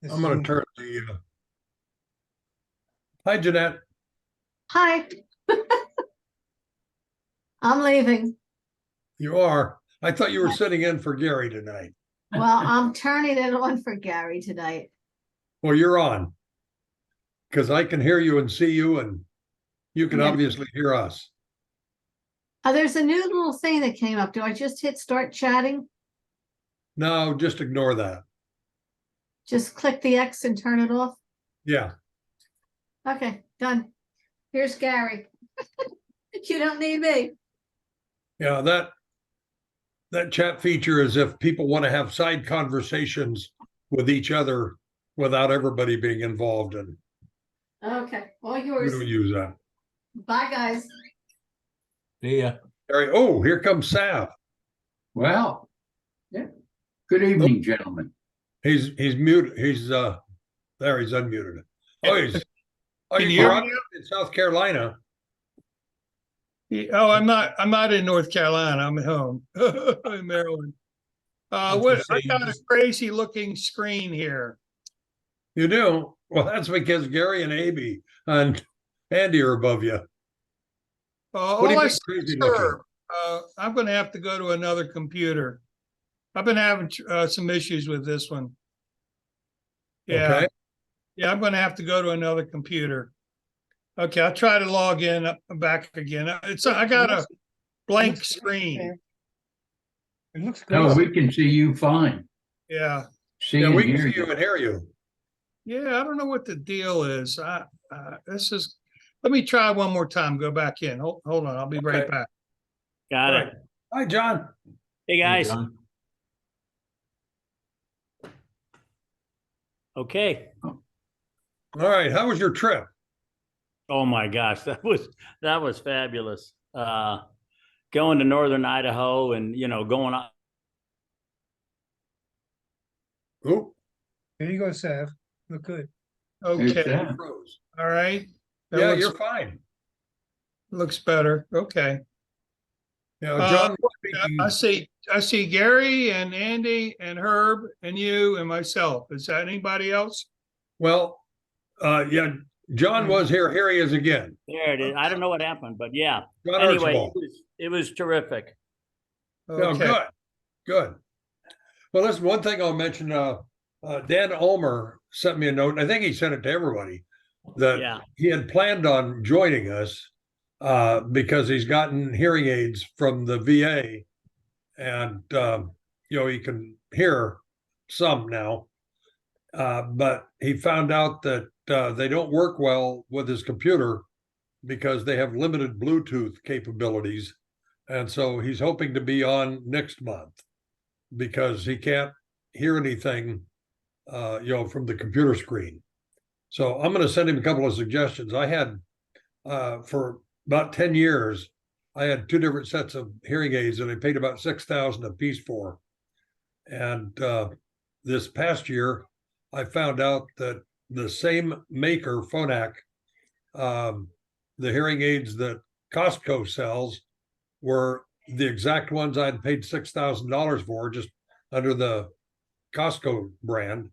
This I'm going is to turn the. Hi, Jeanette. Hi. I'm leaving. You are. I thought you were sitting in for Gary tonight. Well, I'm turning it on for Gary tonight. Well, you're on because I can hear you and see you, and you can Yeah. obviously hear us. There's a new little thing that came up. Do I just hit start chatting? No, just ignore that. Just click the X and turn it off? Yeah. Okay, done. Here's Gary. You don't need me. Yeah, that chat feature is if people want to have side conversations with each other without everybody being involved, and Okay, all we yours. don't use that. Bye, guys. See ya. Gary, oh, here comes Sav. Well, yeah. Good evening, gentlemen. He's muted. He's there. He's unmuted. Oh, Can you you're hear me? in South Carolina. Oh, I'm not in North Carolina. I'm at home in Maryland. What I got a crazy looking screen here. You do? Well, that's because Gary and Abby and Andy are above you. What do All you I mean see crazy is looking? Herb. I'm going to have to go to another computer. I've been having some issues with this one. Yeah, Okay. yeah, I'm going to have to go to another computer. Okay, I'll try to log in back again. I got a blank screen. It looks great. No, we can see you fine. Yeah. See Yeah, and we can hear see you and hear you. Yeah, I don't know what the deal is. Let me try one more time. Go back in. Hold on. I'll be right Okay. back. Got All it. right. Hi, John. Hey, Hey, guys. John. Okay. All right. How was your trip? Oh my gosh, that was fabulous. Going to northern Idaho and going on. Oh, There you go, Sav. Look good. There's Okay. Sam. froze. All right. That Yeah, looks, you're fine. looks better. Okay. Yeah, John was speaking. I see Gary and Andy and Herb and you and myself. Is that anybody else? Well, yeah, John was here. Here he is again. There it is. I don't know what happened, but yeah. John Anyway, Archibald. it was terrific. Yeah, Okay. good. Well, that's one thing I'll mention. Dan Ulmer sent me a note, and I think he sent it to everybody, that Yeah. he had planned on joining us because he's gotten hearing aids from the VA, and he can hear some now. But he found out that they don't work well with his computer because they have limited Bluetooth capabilities, and so he's hoping to be on next month because he can't hear anything, from the computer screen. So I'm going to send him a couple of suggestions. I had, for about 10 years, I had two different sets of hearing aids and I paid about $6,000 a piece for. And this past year, I found out that the same maker, Phonak, the hearing aids that Costco sells were the exact ones I'd paid $6,000 for, just under the Costco brand.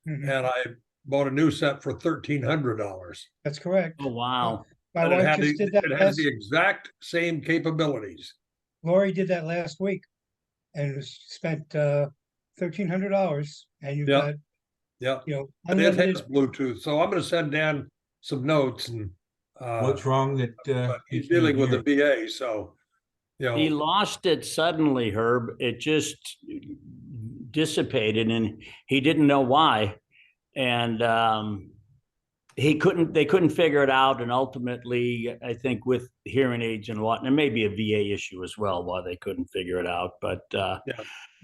Mhm. And I bought a new set for $1,300. That's correct. Oh, wow. My And it wife had just did that it has the exact same capabilities. Lori did that last week and spent $1,300, and you've Yeah. got, Yeah. And it unlimited. has Bluetooth. So I'm going to send Dan some notes, and What's wrong that but you he's dealing with can't the VA, so He lost it suddenly, Herb. It just dissipated and he didn't know why. And they couldn't figure it out. And ultimately, I think with hearing aids and whatnot, it may be a VA issue as well, why they couldn't figure it out. But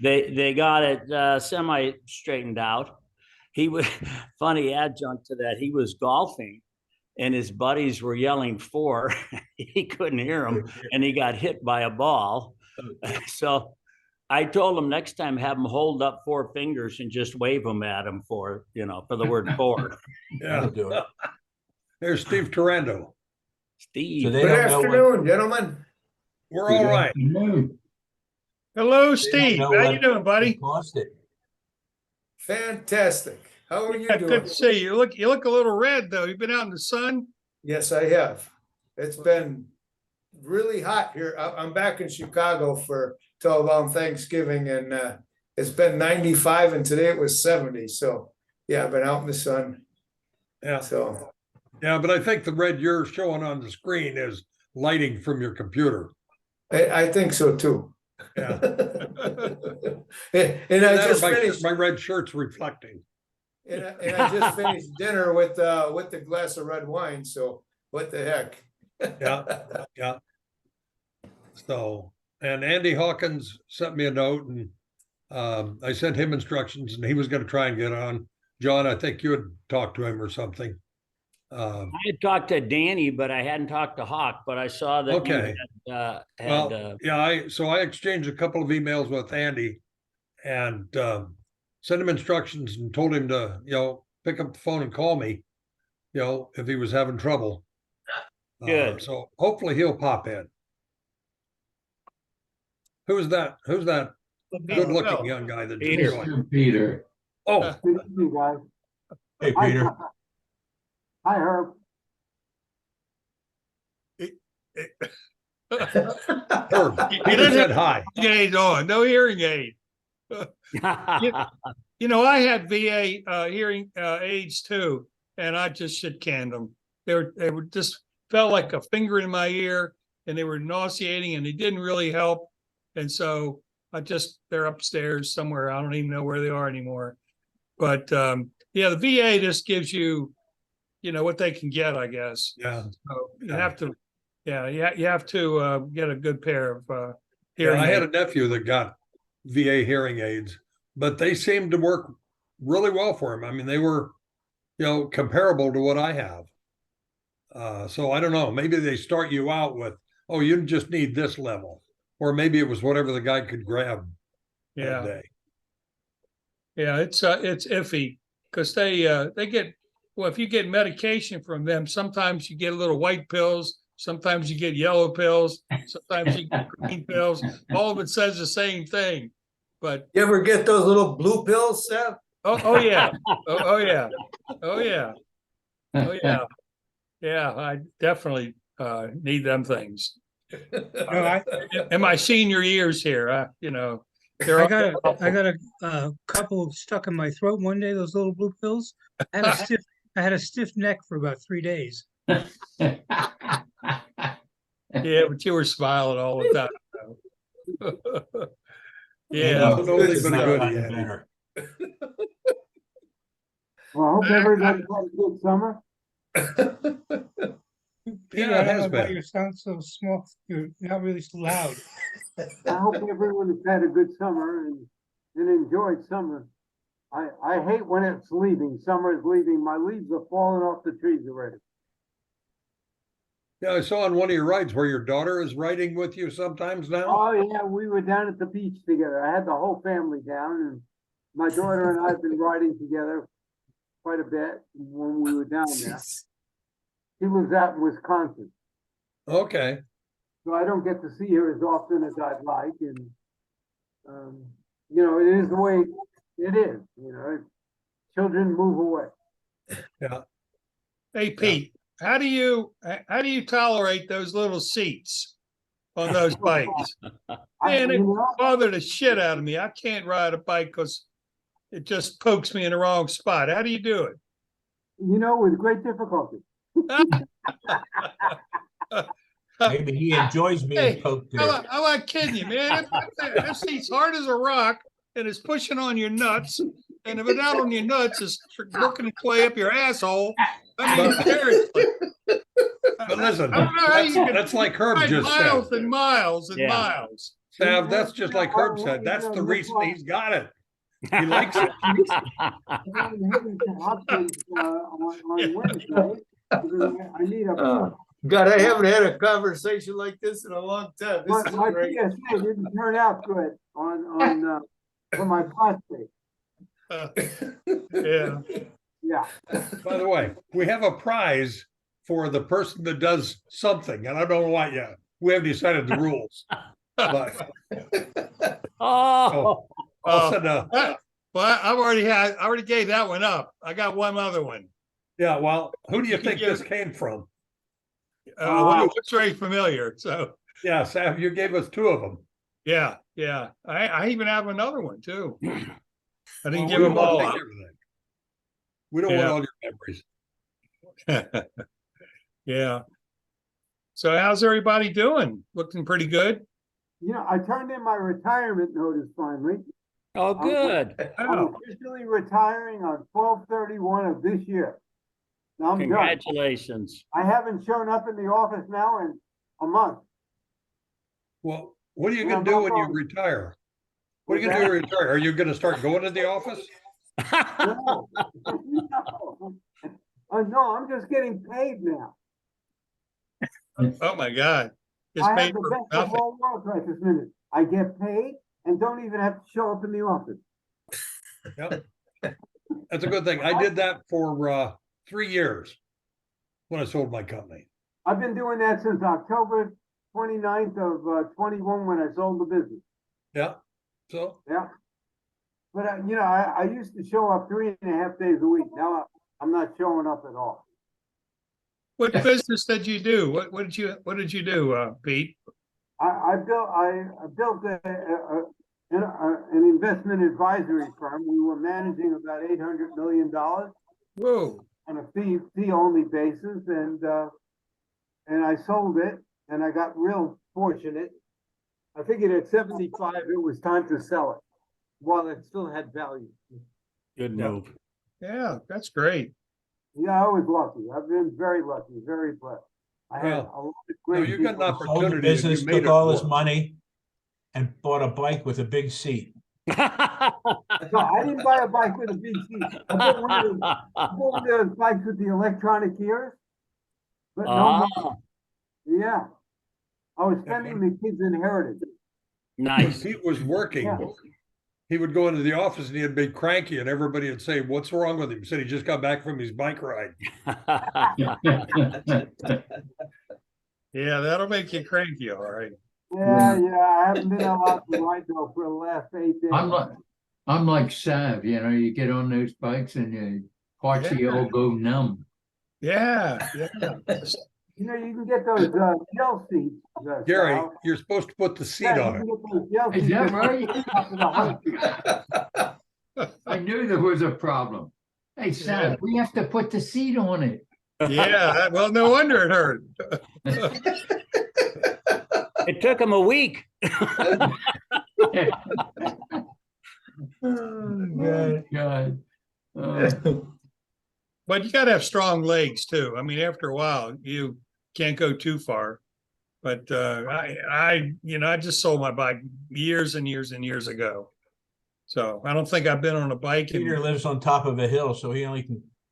they got it semi straightened out. He was funny adjunct to that. He was golfing and his buddies were yelling "4." He couldn't hear them, and he got hit by a ball. So I told him next time, have him hold up 4 fingers and just wave them at him for the word 4. yeah. do it. There's Steve Tarando. Steve. So they Good don't know afternoon, gentlemen. We're all right. Hello, They don't Steve. know How what you doing, buddy? it cost it. Fantastic. How are you Yeah, doing? good to see you. You look a little red though. You've been out in the sun. Yes, I have. It's been really hot here. I'm back in Chicago till Thanksgiving, and it's been 95, and today it was 70. So yeah, I've been out in the sun. Yeah. So Yeah, but I think the red you're showing on the screen is lighting from your computer. I think so too. Yeah. And I just my, finished. my red shirt's reflecting. And I just finished dinner with the glass of red wine. So what the heck? Yeah. Yeah. So, and Andy Hawkins sent me a note, and I sent him instructions, and he was going to try and get on. John, I think you had talked to him or something. I had talked to Danny, but I hadn't talked to Hawk, but I saw that you Okay. had, Yeah, I exchanged a couple of emails with Andy and sent him instructions and told him to, pick up the phone and call me, if he was having trouble. Good. So hopefully he'll pop in. Who's that? Who's that good looking young guy that just Peter. joined? Peter. Oh, Good evening, guys. Hey, Peter. Hi, Herb. Herb. Peter said hi. Hearing aid on, no hearing aid. You know, I had VA hearing aids too, and I just shit canned them. They were just felt like a finger in my ear, and they were nauseating, and they didn't really help. And so they're upstairs somewhere. I don't even know where they are anymore. But yeah, the VA just gives you, what they can get, I guess. Yeah. So you have to, you have to get a good pair of hearing I had a aids. nephew that got VA hearing aids, but they seemed to work really well for him. I mean, they were, comparable to what I have. So I don't know. Maybe they start you out with, oh, you just need this level, or maybe it was whatever the guy could grab that day. Yeah, it's iffy because they get, well, if you get medication from them, sometimes you get little white pills, sometimes you get yellow pills, sometimes you get green pills. All of it says the same thing. But You ever get those little blue pills, Seth? oh yeah, oh yeah, oh yeah, oh yeah, yeah. I definitely need them things. No, In my senior years here, I got a couple stuck in my throat one day, those little blue pills. I had a stiff neck for about 3 days. yeah, but you were smiling all the time. Yeah. It's only been good, Andy. Well, I hope everybody had a good summer. Peter, Yeah, I it don't has know why been. you sound so small. You're not really so loud. I hope everyone has had a good summer and enjoyed summer. I hate when it's leaving. Summer is leaving. My leaves are falling off the trees already. Yeah, I saw on one of your rides where your daughter is riding with you sometimes now. Oh, yeah, we were down at the beach together. I had the whole family down, and my daughter and I have been riding together quite a bit when we were down there. She lives out in Wisconsin, Okay. so I don't get to see her as often as I'd like, and it is the way it is. Children move away. Yeah. Hey, Pete, how do you tolerate those little seats on those bikes? Man, it bothered the shit out of me. I can't ride a bike because it just pokes me in the wrong spot. How do you do it? With great difficulty. Maybe he enjoys being Hey, poked there. I'm not kidding you, man. That seat's hard as a rock and it's pushing on your nuts. And if it's not on your nuts, it's working its way up your asshole. I mean, seriously. But listen, I don't know how you can that's like Herb ride just miles said. and miles and Yeah. miles. Sav, that's just like Herb said. That's the reason he's got it. He likes it. I'm heading to Hopkins on Wednesday. I need a. God, I haven't had a conversation like this in a long time. This is My great. PSA didn't turn out good for my prostate. Yeah. Yeah. By the way, we have a prize for the person that does something, and I don't know what yet. We haven't decided the rules. But Oh, I'll send a Well, Well, I already gave that one up. I got one other one. Yeah, well, who do you You think give- this came from? Well, it's very familiar. So Yeah, Sam, you gave us two of them. yeah. I even have another one too. I didn't give We them don't want all to take up. everything. We don't want Yeah. all your memories. Yeah. So how's everybody doing? Looking pretty good. You know, I turned in my retirement notice finally. Oh, good. I'm Wow. officially retiring on 12/31 of this year. Now I'm done. Congratulations. I haven't shown up in the office now in a month. Well, what are you Yeah, gonna do no when you problem. retire? What are you What's gonna do when you retire? Are you gonna start going to the office? No. No. No, I'm just getting paid now. Oh my God. It's I paid have the for best of nothing. all worlds right this minute. I get paid and don't even have to show up in the office. Yep. That's a good thing. I did that for 3 years when I sold my company. I've been doing that since October 29th of 21 when I sold the business. Yeah. So Yeah. But you know, I used to show up 3.5 days a week. Now I'm not showing up at all. What business did you do? What did you do, Pete? I built an investment advisory firm. We were managing about $800 million Whoa. on a fee only basis, and I sold it, and I got real fortunate. I figured at 75 it was time to sell it while it still had value. Good Yeah. move. Yeah, that's great. Yeah, I was lucky. I've been very lucky, very blessed. I had Well, a lot of no, great you got an people. Sold the opportunity. and business, you made took it all his work. money and bought a bike with a big seat. No, I didn't buy a bike with a big seat. I bought one of those bikes with the electronic gears. But no more. Yeah. I was spending the kids' inheritance. When Nice. Pete was working, Yeah. he would go into the office and he'd be cranky, and everybody would say, "What's wrong with him?" He said he just got back from his bike ride. Yeah, that'll make you cranky, all right. Yeah, I haven't been allowed to ride though for the last 8 days. I'm like Sav, you know, you get on those bikes and your parts of you all go numb. Yeah. You know, you can get those gel seats. Gary, Sal. you're supposed to put the seat Yeah, you on can it. get those gel Is seats that that- right? I knew there was a problem. Hey, Sav, we have to put the seat on it. Yeah. Well, no wonder it hurt. It took him a week. Oh, God. But you gotta have strong legs too. I mean, after a while, you can't go too far. But I just sold my bike years and years and years ago. So I don't think I've been on a bike in Peter lives on top of a hill, so he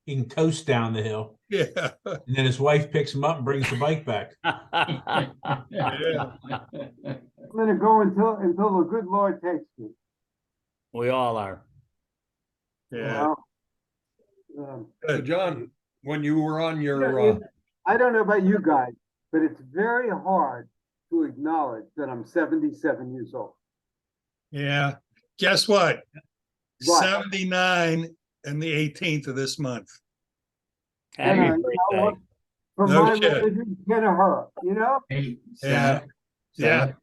can coast down the hill. yeah. And then his wife picks him up and brings the bike back. I'm gonna go until the good Lord takes me. We all are. you Yeah. know? So John, when you were on You your, know, I don't know about you guys, but it's very hard to acknowledge that I'm 77 years old. Yeah. Guess what? What? 79 and the 18th of this month. Happy And, you know, birthday. for No my shit. religion, can of her, you know? Hey, Yeah. Sav, Yeah.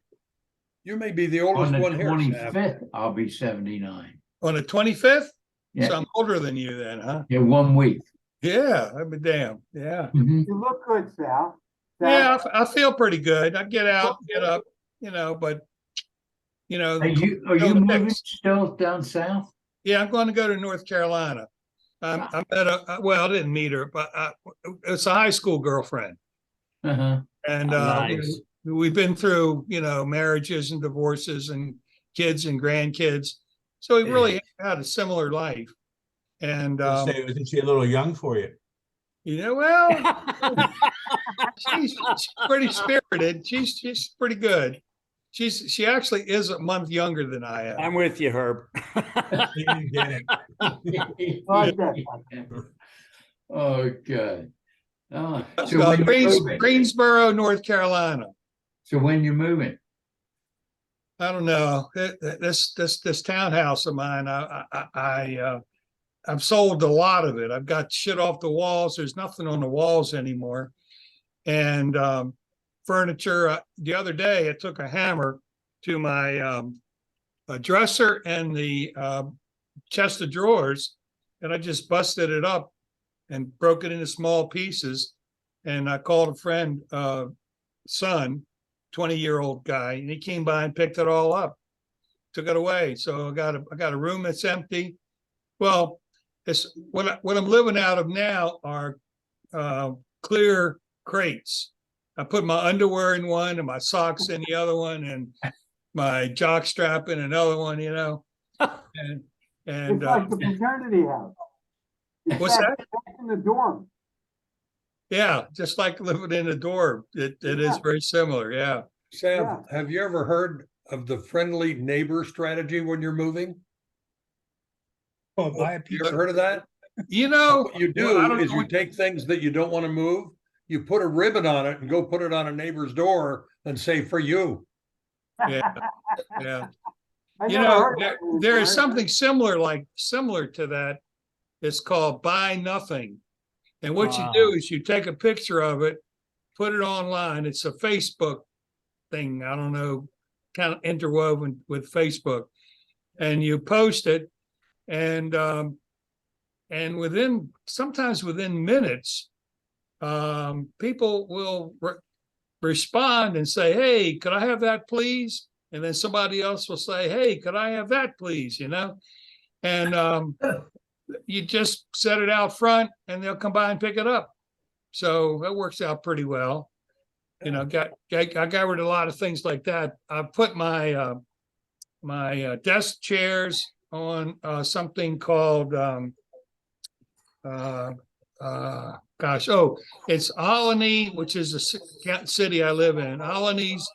you may be the on oldest the one here, Sav. 25th, I'll be 79. On the 25th? Yeah. So I'm older than you then, huh? Yeah, 1 week. Yeah, I'd be damn. Yeah. Mhm. You look good, Sal. Yeah, I feel pretty good. I get out, get up, but Are you no moving mix. still down south? Yeah, I'm going to go to North Carolina. I met I didn't meet her, but it's a high school girlfriend. Uh-huh. And Nice. we've been through, marriages and divorces and kids and grandkids. So we really had a similar life. And, Say, isn't she a little young for you? well, she's pretty spirited. She's pretty good. She actually is a month younger than I am. I'm with you, Herb. He didn't get it. Like that. Oh, good. Oh, so when you moving? Greensboro, North Carolina. So when you moving? I don't know. This townhouse of mine, I've sold a lot of it. I've got shit off the walls. There's nothing on the walls anymore. And furniture. The other day, I took a hammer to my dresser and the chest of drawers, and I just busted it up and broke it into small pieces. And I called a friend, son, 20-year-old guy, and he came by and picked it all up, took it away. So I got a room that's empty. Well, it's what I'm living out of now are clear crates. I put my underwear in one and my socks in the other one and my jock strap in another one, you know. And It's like the fraternity house. It's What's back in the dorm. yeah, just like living in a dorm. It is very similar. Yeah. Sam, Yeah. have you ever heard of the friendly neighbor strategy when you're moving? Oh, buy a You piece ever of, heard of that? You know, What you well, I do don't is know you what- take things that you don't want to move, you put a ribbon on it and go put it on a neighbor's door and say for you. Yeah. Yeah. I You never know, heard that one there is before. something similar to that. It's called buy nothing. And what you do is you take a picture of it, put it online. It's a Facebook thing. I don't know, kind of interwoven with Facebook. And you post it, and sometimes within minutes, people will respond and say, "Hey, could I have that, please?" And then somebody else will say, "Hey, could I have that, please?" You know, and you just set it out front, and they'll come by and pick it up. So that works out pretty well. You know, I got rid of a lot of things like that. I put my my desk chairs on something called it's Alumni, which is a city I live in. Alumni's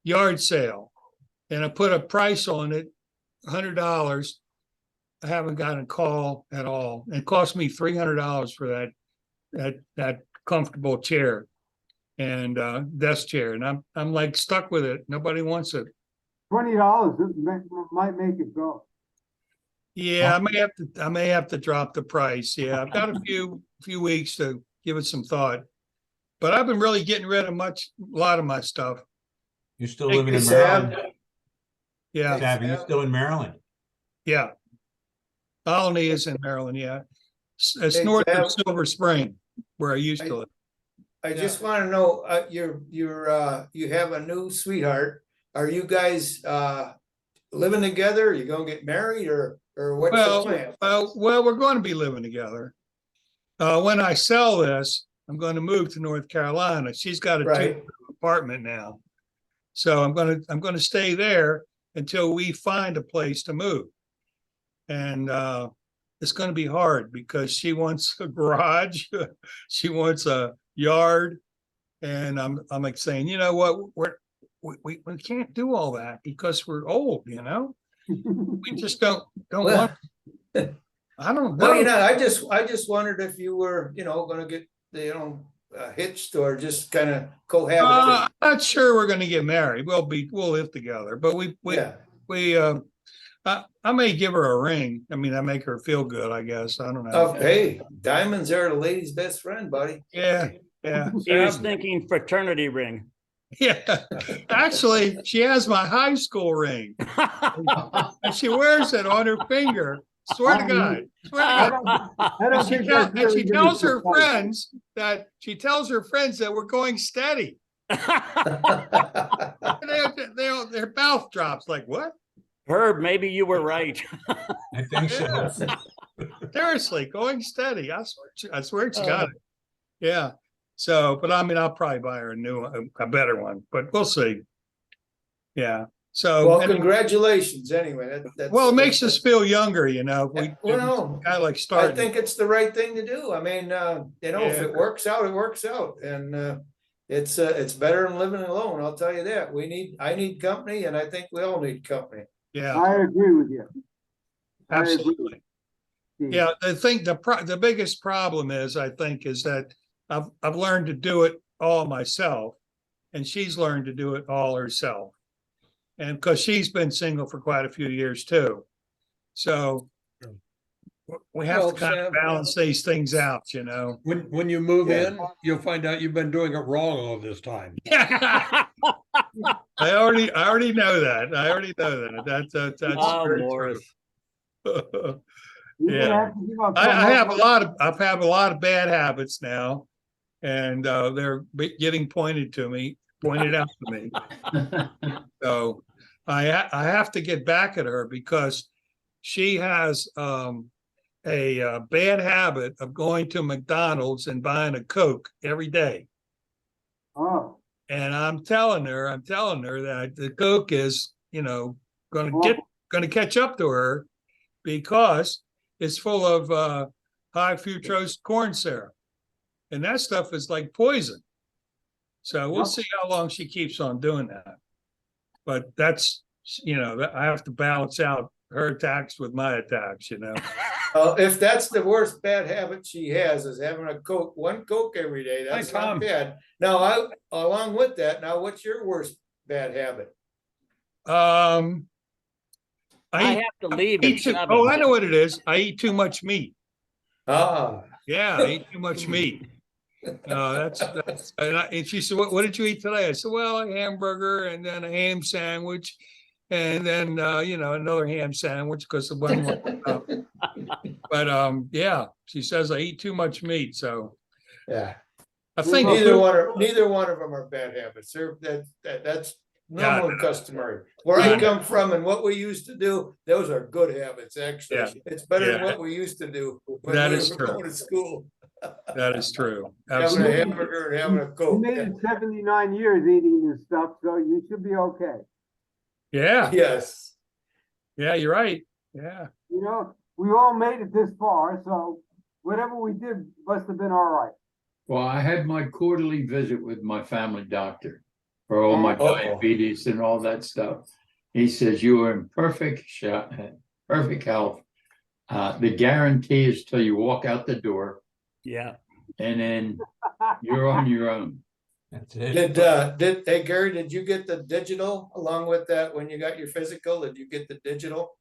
yard sale, and I put a price on it, $100. I haven't gotten a call at all. It cost me $300 for that comfortable chair and desk chair, and I'm like stuck with it. Nobody wants it. $20 might make it go. Yeah, I may have to drop the price. Yeah, I've got a few weeks to give it some thought. But I've been really getting rid of a lot of my stuff. You're still Hey, living in Sam. Maryland? Yeah, Sav, you're still in Maryland? yeah. Alumni is in Maryland, yeah. It's Hey, north Sam. of Silver Spring, where I used to live. I just want to know, you have a new sweetheart. Are you guys living together? Are you gonna get married or what's the plan? Well, we're going to be living together. When I sell this, I'm going to move to North Carolina. She's got a Right. two-bedroom apartment now. So I'm going to stay there until we find a place to move. And it's going to be hard because she wants a garage, she wants a yard, and I'm like saying, you know what, we can't do all that because we're old, you know. We just don't Well, want. I don't well, you know. know, I just wondered if you were, gonna get, hitched or just kind of cohabitate. I'm not sure we're going to get married. We'll live together, but Yeah. I may give her a ring. I mean, I make her feel good, I guess. I don't know. Oh, hey, diamonds are the lady's best friend, buddy. Yeah, yeah, He was thinking fraternity ring. yeah. Actually, she has my high school ring, and she wears it on her finger. Swear to God. Swear to I God. don't think that's And really she gonna tells her suffice. friends that we're going steady. Their mouth drops like, what? Herb, maybe you were right. I think so. Seriously, going steady. I swear she got it. Yeah. So, but I mean, I'll probably buy her a better one, but we'll see. Yeah. So, Well, congratulations anyway. well, it makes us feel younger, you know. Well, I like I starting. think it's the right thing to do. I mean, if Yeah. it works out, it works out. And it's better than living alone. I'll tell you that. I need company, and I think we all need company. Yeah, I agree with you. I agree. absolutely. Yeah, the biggest problem is, I think, is that I've learned to do it all myself, and she's learned to do it all herself. And because she's been single for quite a few years too. So we have Well, to kind of Sam, balance these things out, you know. when you move Yeah. in, you'll find out you've been doing it wrong all this time. I already know that. I already know that. That's Oh, very Morris. true. You're gonna Yeah. have to give up I some have a of- lot of I've had a lot of bad habits now, and they're getting pointed out to me. So I have to get back at her because she has a bad habit of going to McDonald's and buying a Coke every day. Oh, And I'm telling her that the Coke is, going to catch up to her because it's full of high fructose corn syrup, and that stuff is like poison. So we'll Yep. see how long she keeps on doing that. But that's, I have to balance out her attacks with my attacks. If that's the worst bad habit she has is having one Coke every day, that's Hi, Tom. not bad. Now, along with that, now what's your worst bad habit? I I have to leave eat at too, 7. oh, I know what it is. I eat too much meat. Ah, Yeah, I eat too much meat. That's and she said, what did you eat today? I said, well, a hamburger and then a ham sandwich, and then another ham sandwich because the one was but yeah, she says I eat too much meat, so yeah. I think Neither one of them are bad habits. That's normal and customary. Where I come from and what we used to do, those are good habits, actually. Yeah. It's better than Yeah. what we used to do when That we is were true. going to school. That is true. Having a Absolutely. hamburger and having a you Coke. made it 79 years eating this stuff, so you should be okay. Yeah, Yes. yeah, you're right. Yeah. You know, we all made it this far, so whatever we did must have been all right. Well, I had my quarterly visit with my family doctor for all my Uh-oh. diabetes and all that stuff. He says, you are in perfect health. The guarantee is till you walk out the door Yeah. and then you're on your own. That's it. Hey Gary, did you get the digital along with that when you got your physical? Did you get the digital?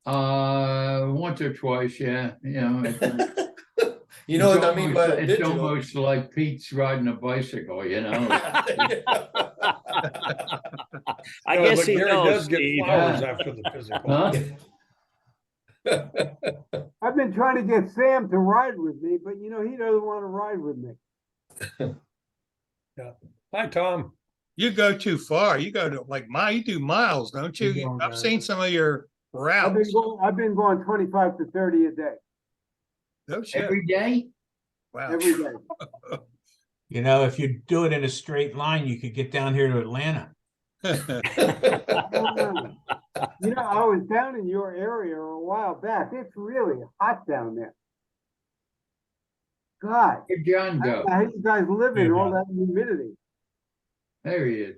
Once or twice, yeah. You know, You know what I it's mean by the it's digital? almost like Pete's riding a bicycle, you know. I No, guess but he Gary knows, does get Steve. flowers after the physical. Huh? I've been trying to get Sam to ride with me, but he doesn't want to ride with me. Hi, Tom. You go too far. You go to you do miles, don't you? Keep going, I've guys. seen some of your I've routes. been going 25 to 30 a day, No shit. Every day? Wow. every day. If you do it in a straight line, you could get down here to Atlanta. I was down in your area a while back. It's really hot down there. God, Where'd John go? I hate you guys live in all that humidity. There he is.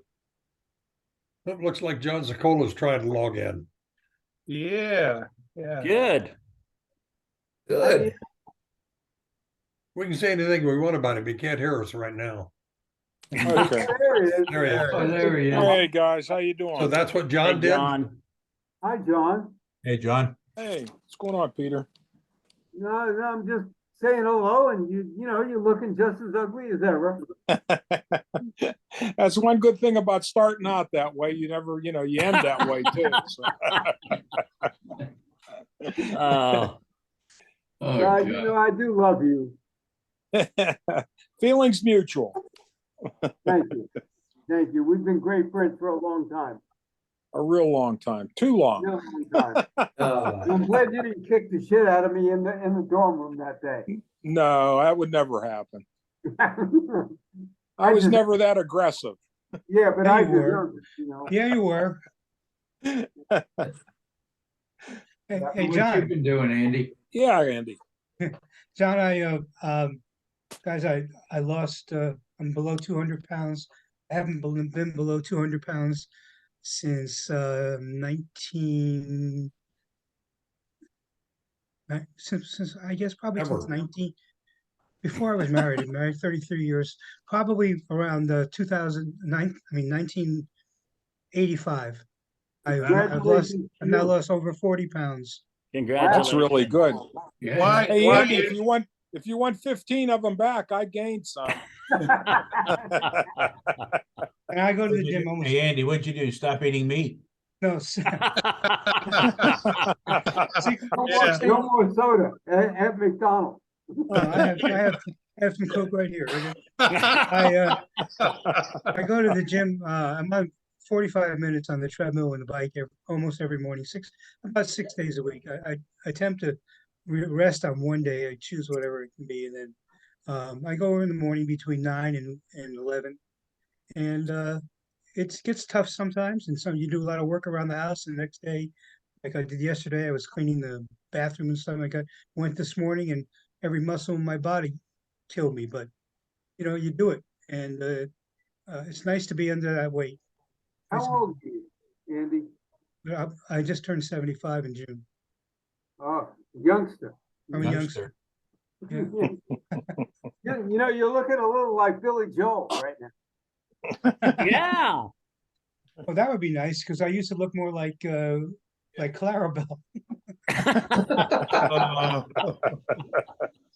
It looks like John Zacola's trying to log in. Yeah. Yeah. Good. Good. We can say anything we want about him. He can't hear us right now. Okay. There he is. There he is. Oh, there he is. Hey guys, how you doing? So that's what Hey, John did? John. Hi, John. Hey, John. Hey, what's going on, Peter? No, I'm just saying hello, and you're looking just as ugly as ever. That's one good thing about starting out that way. You never, you end that way too. Oh, Oh, God, God. I do love you. Feelings mutual. Thank you. Thank you. We've been great friends for a long time. A real long time. Too long. Real long time. I'm glad you didn't kick the shit out of me in the dorm room that day. No, that would never happen. I was never that aggressive. Yeah, but Yeah, I you were. deserved it, Yeah, you were. Hey, What you John, been doing, Andy? Yeah, Andy. John, guys, I lost, I'm below 200 pounds. I haven't been below 200 pounds since, since I guess probably since Ever. 19, before I was married. I'm married 33 years, probably around 2009, 1989, 85. I've Congratulations I've now to you. lost over 40 pounds. That's Congratulations. really good. Yeah. Why, Hey, why, Andy, if you want 15 of them back, I gained some. And I go to the What'd you gym do? almost, Hey, Andy, what'd you do? Stop eating meat? no, Yeah. No more soda at McDonald's. I have some Coke right here. I go to the gym, I'm on 45 minutes on the treadmill and the bike almost every morning, about 6 days a week. I attempt to rest on one day. I choose whatever it can be. And then I go in the morning between 9 and 11. And it gets tough sometimes. And some you do a lot of work around the house. And the next day, like I did yesterday, I was cleaning the bathroom and stuff. Like I went this morning and every muscle in my body killed me. But, you do it. And it's nice to be under that weight. How old are you, Andy? I just turned 75 in June. Oh, youngster. I'm a youngster. Yeah. You're looking a little like Billy Joel right now. Yeah. Well, that would be nice because I used to look more like Clarabelle.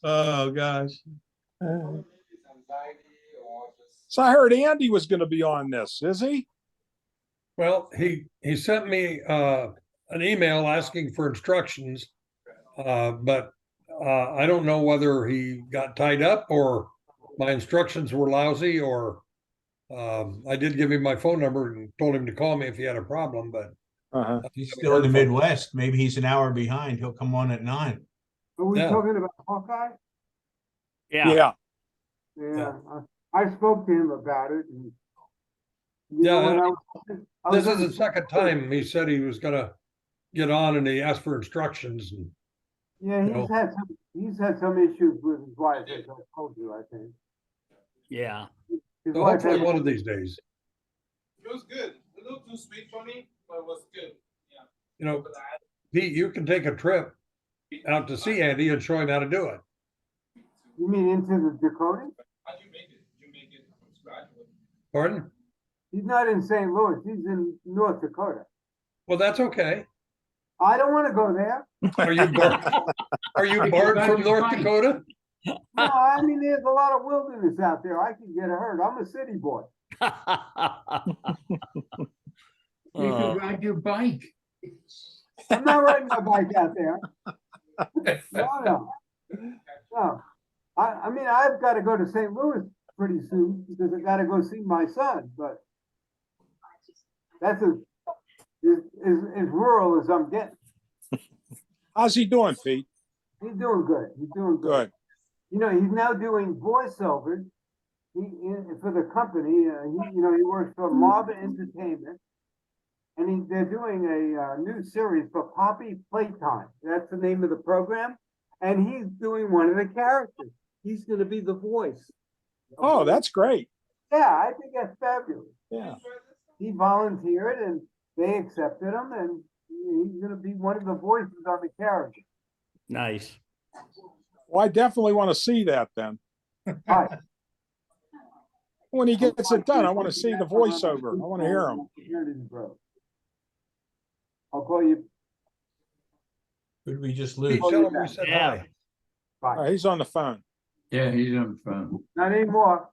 Oh, gosh. So I heard Andy was going to be on this, is he? Well, he sent me an email asking for instructions, but I don't know whether he got tied up or my instructions were lousy, or I did give him my phone number and told him to call me if he had a problem. But Uh-huh. If he's still in the Midwest, maybe he's an hour behind. He'll come on at 9. Are we Yeah. talking about Hawkeye? Yeah. Yeah. Yeah, I spoke to him about it. And, Yeah, when I this was is the second time he said he was gonna get on, and he asked for instructions. And Yeah, you know. he's had some issues with his wife, as I told you, I think. Yeah. His so wife hopefully had- one of these days, It was good. A little too sweet for me, but it was good. Yeah. Pete, you can take a trip out to see Andy and show him how to do it. You mean into the Dakota? How do you make it? You make it from scratch. Pardon? He's not in St. Louis, he's in North Dakota. Well, that's okay. I don't want to go there. Are you barred? Are you barred from North Dakota? No, I mean, there's a lot of wilderness out there. I can get hurt. I'm a city boy. You can ride your bike. I'm not riding my bike out there. No. I mean, I've got to go to St. Louis pretty soon because I got to go see my son, but that's as rural as I'm getting. How's he doing, Pete? He's doing good. He's doing good. Good. He's now doing voiceovers for the company. He works for Marva Entertainment, and they're doing a new series for Poppy Playtime. That's the name of the program, and he's doing one of the characters. He's going to be the voice. Oh, that's great. Yeah, I think that's fabulous. Yeah. He volunteered, and they accepted him, and he's going to be one of the voices on the character. Nice. Well, I definitely want to see that then. Right. When he gets it done, I want to see the voiceover. I want to hear him. I'll call you. Could we just lose? Pete, tell him we said Yeah. hi. Bye. All right, he's on the phone. Yeah, he's on the phone. Not anymore.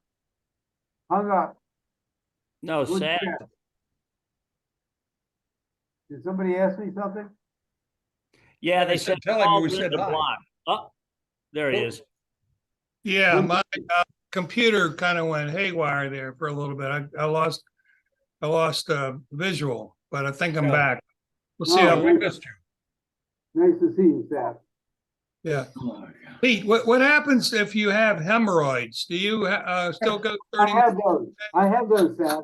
Hung up. No, Good sad. chat. Did somebody ask me something? Yeah, they I said, said. tell him call we said Linda hi. Block. Oh, there he is. Yeah, my computer kind of went haywire there for a little bit. I lost visual, but I think I'm Yeah. back. We'll see Oh, how We missed you. Nice to see you, Seth. Yeah. Oh, God. Pete, what happens if you have hemorrhoids? Do you still go I 30 have those. I have those, Seth.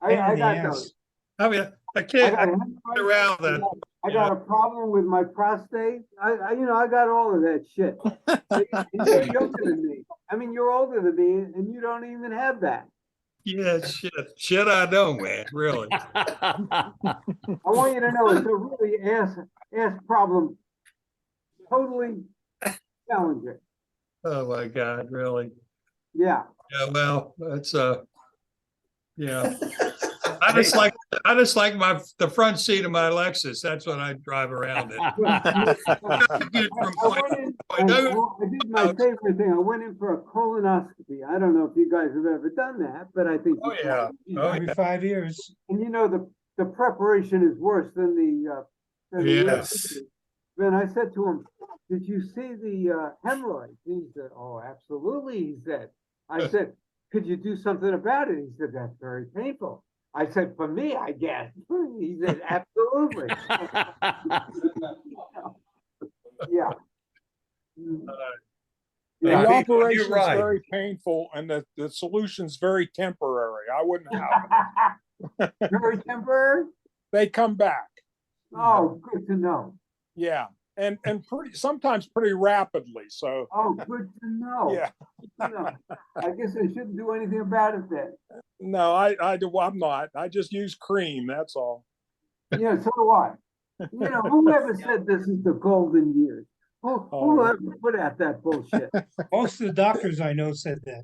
Pain I in the got ass. those. I mean, I I can't got get hemorrhoids. around that. I got a problem with my prostate. I got all of that shit. And you're younger than me. I mean, you're older than me, and you don't even have that. Yeah, shit, I know, man, really. I want you to know it's a really ass problem. Totally challenging. Oh my God, really? Yeah. Yeah, well, that's yeah. I just like the front seat of my Lexus. That's what I drive around in. Get from I point went in, to point. I did my favorite thing. I went in for a colonoscopy. I don't know if you guys have ever done that, but I think. Oh, you yeah. can. Oh, Every 5 years. And you know, the preparation is worse than the Yes. Then I said to him, "Did you see the hemorrhoids?" He said, "Oh, absolutely." He said. I said, "Could you do something about it?" He said, "That's very painful." I said, "For me, I guess." He said, "Absolutely." Yeah. The Pete, operation's you're right. very painful and the solution's very temporary. I wouldn't have it. Very temporary? They come back. Oh, good to know. Yeah. And sometimes pretty rapidly. So Oh, good to know. yeah. Good to know. I guess I shouldn't do anything about it then. No, I'm not. I just use cream, that's all. Yeah, so do I. You know, whoever said this is the golden years? Whoever put out that bullshit? Most of the doctors I know said that.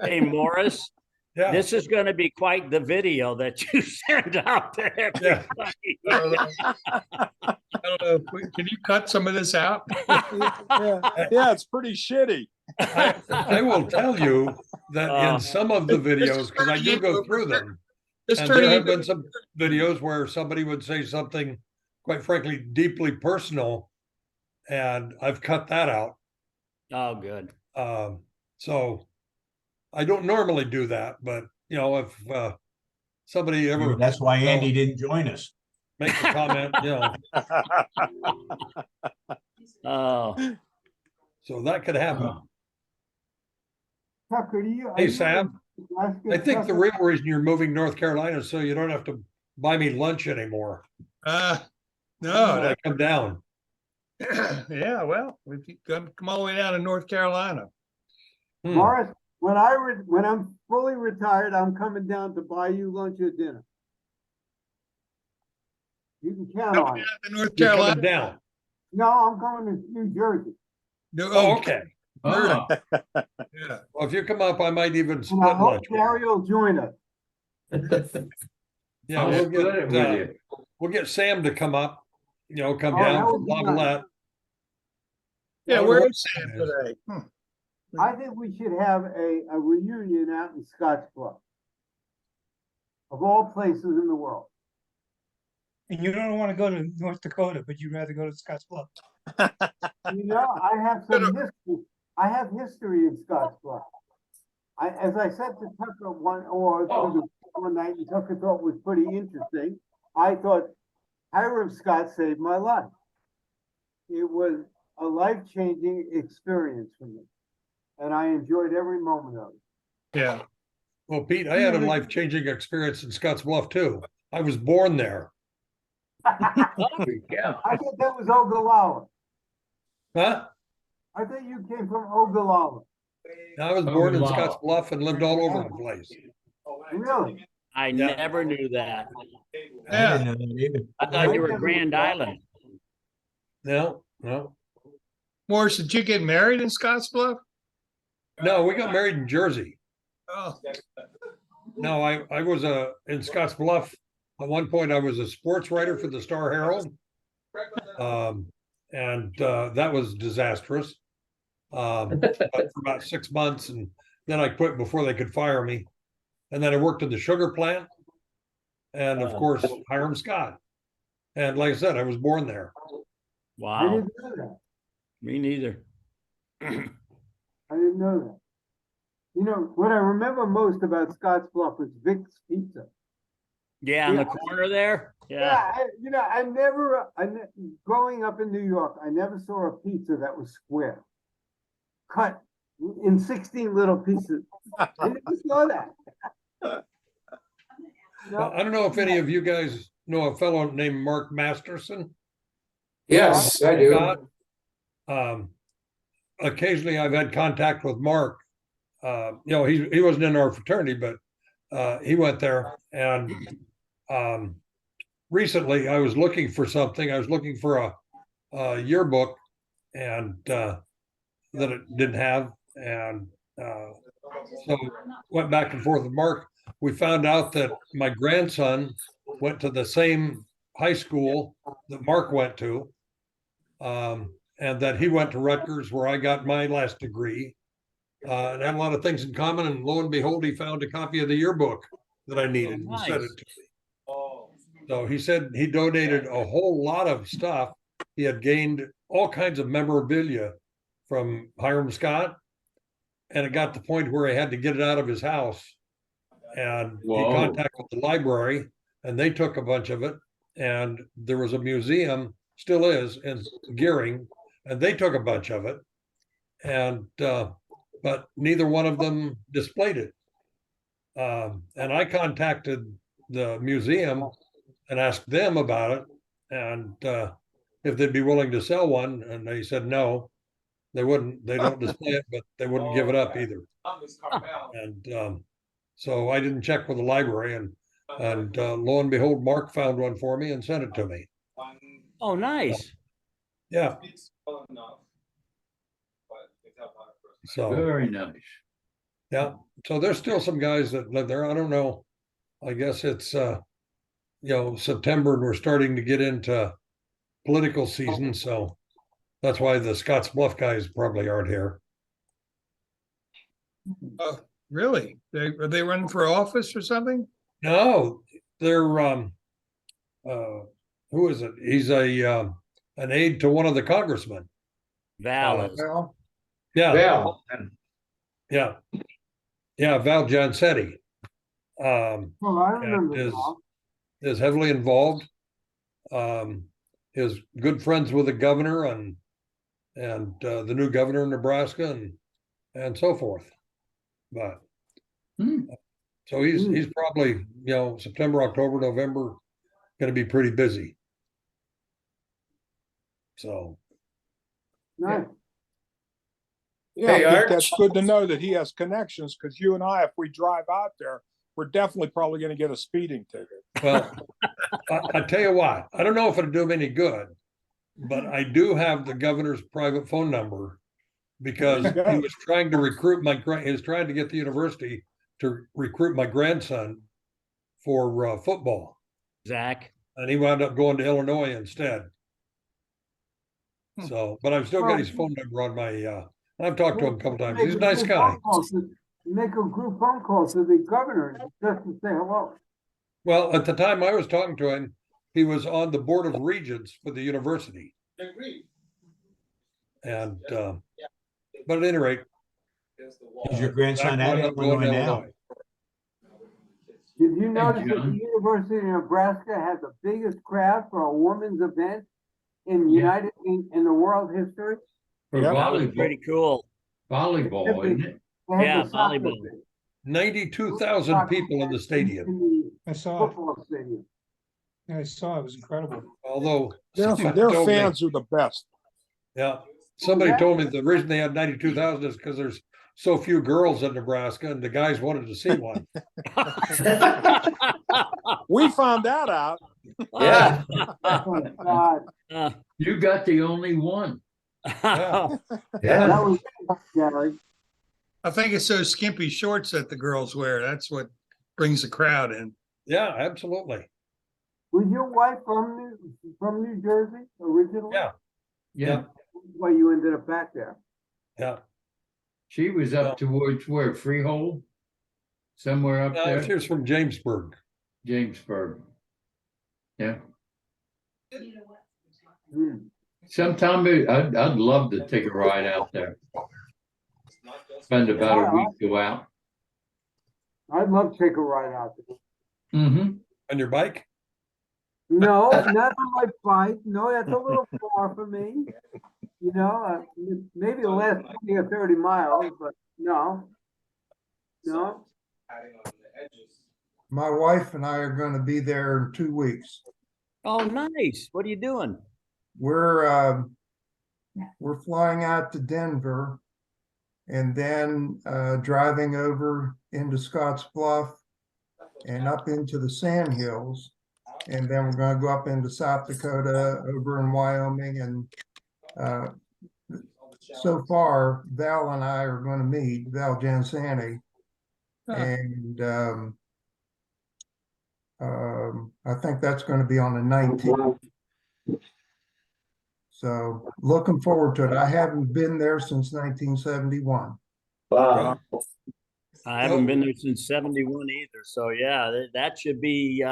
Hey, Morris, Yeah. this is going to be quite the video that you send out to everybody. I don't know. Can you cut some of this out? Yeah, it's pretty shitty. I will tell you that in some of the videos, because I do go through them, and there have been some videos where somebody would say something, quite frankly, deeply personal, and I've cut that out. Oh, good. So I don't normally do that, but you know, if somebody ever That's why Andy didn't join us. makes a comment, you know, Oh, so that could happen. Tucker, do you? Hey, Sam, I think the real reason you're moving to North Carolina is so you don't have to buy me lunch anymore No, when I come down. yeah, well, if you come all the way down to North Carolina. Morris, when I'm fully retired, I'm coming down to buy you lunch or dinner. You can count on it. To North You're Carolina. coming down. No, I'm going to New Jersey. Oh, okay. Oh, Yeah. Well, if you come up, I might even And split I hope lunch. Gary will join us. Yeah, I'll we'll split it with get you. we'll get Sam to come up, you know, come Oh, that down would from be nice. Lavalette. Yeah, That where would is Sam work. today? I think we should have a reunion out in Scottsbluff. Of all places in the world. And you don't want to go to North Dakota, but you'd rather go to Scottsbluff. You know, I have some history. I have history in Scottsbluff. As I said to Tucker one night, and Tucker thought was pretty interesting. I thought Hiram Scott saved my life. It was a life-changing experience for me, and I enjoyed every moment of it. Yeah. Well, Pete, I had a life-changing experience in Scottsbluff too. I was born there. Yeah. I thought that was Ogallala. Huh? I thought you came from Ogallala. I was born in Ogallala. Scottsbluff and lived all over the place. Really? I Yeah. never knew that. I didn't know that either. I thought you were Grand Island. No. Morris, did you get married in Scottsbluff? No, we got married in Jersey. Oh, No, I was in Scottsbluff. At one point, I was a sports writer for the Star Herald. And that was disastrous. But for about 6 months, and then I quit before they could fire me. And then I worked in the sugar plant, and of course Hiram Scott. And like I said, I was born there. I Wow. didn't know that. Me neither. I didn't know that. You know, what I remember most about Scottsbluff was Vic's Pizza. Yeah, in the Yeah. corner there. Yeah. Growing up in New York, I never saw a pizza that was square. Cut in 16 little pieces. I never saw that. Well, I don't know if any of you guys know a fellow named Mark Masterson. Yes, I do. Scott. Occasionally I've had contact with Mark. You know, he wasn't in our fraternity, but he went there. And recently I was looking for something. I was looking for a yearbook, and that it didn't have. And so went back and forth with Mark. we found out that my grandson went to the same high school that Mark went to. And that he went to Rutgers, where I got my last degree. And had a lot of things in common. And lo and behold, he found a copy of the yearbook that I needed and sent it to me. So he said he donated a whole lot of stuff. He had gained all kinds of memorabilia from Hiram Scott. And it got to the point where he had to get it out of his house. And he contacted the library, and they took a bunch of it. And there was a museum, still is, in Gearing, and they took a bunch of it. And but neither one of them displayed it. And I contacted the museum and asked them about it, and if they'd be willing to sell one, and they said no, they wouldn't. They don't display it, but they wouldn't give it up either. And so I didn't check with the library, and lo and behold, Mark found one for me and sent it to me. Oh, nice. Yeah. So Very nice. yeah. So there's still some guys that live there. I don't know. I guess it's September, and we're starting to get into political season, so that's why the Scotts Bluff guys probably aren't here. Really? Are they running for office or something? No, they're who is it? He's an aide to one of the congressmen. Val. Yeah. Val. Yeah. Yeah, Val Jansetti. Well, I remember Val. Is heavily involved. Is good friends with the governor and the new governor of Nebraska and so forth. But so he's probably, September, October, November going to be pretty busy. So Nice. Yeah, Hey, I think Art. that's good to know that he has connections, because you and I, if we drive out there, we're definitely probably going to get a speeding ticket. well, I tell you what, I don't know if it'll do him any good, but I do have the governor's private phone number, because he was trying to recruit he was trying to get the university to recruit my grandson for football. Zach. And he wound up going to Illinois instead. So, but I've still got his phone number on my, I've talked to him a couple times. He's a nice guy. Make a group phone call to the governor just to say hello. Well, at the time I was talking to him, he was on the board of regents for the university. And, but at any rate. Is your grandson Zach at wound up going to Illinois now? Illinois. Did you notice that John. the University of Nebraska had the biggest crowd for a women's event in in the world history? For Yep. That was volleyball, pretty cool. volleyball, isn't it? They had Yeah, the soccer volleyball. thing. 92,000 people in the stadium. In the I saw it. football stadium. I saw it. It was incredible. Although Their somebody told me- fans are the best. Yeah, somebody told me the reason they had 92,000 is because there's so few girls in Nebraska, and the guys wanted to see one. We found that out. Yeah. Oh, God. You got the only one. Yeah. Yeah. That was Gary. I think it's those skimpy shorts that the girls wear. That's what brings the crowd in. Yeah, absolutely. Was your wife from New Jersey originally? Yeah. Yeah, Why you ended up back there? Yeah. she was up towards where, Freehold? Somewhere up No, there, she's from Jamesburg. Jamesburg. Yeah, Hmm. sometime I'd love to take a ride out there. Spend about a week, go out. I'd love to take a ride out there. Mm-hmm. On your bike? No, not on my bike. No, that's a little far for me. Maybe the last 20 or 30 miles, but no. No. My wife and I are going to be there in 2 weeks. Oh, nice. What are you doing? We're flying out to Denver and then driving over into Scotts Bluff and up into the Sand Hills. And then we're going to go up into South Dakota, over in Wyoming. And so far, Val and I are going to meet, Val Jansani. And I think that's going to be on the 19th. So looking forward to it. I haven't been there since 1971. Wow. I haven't been there since 71 either. So yeah, that should be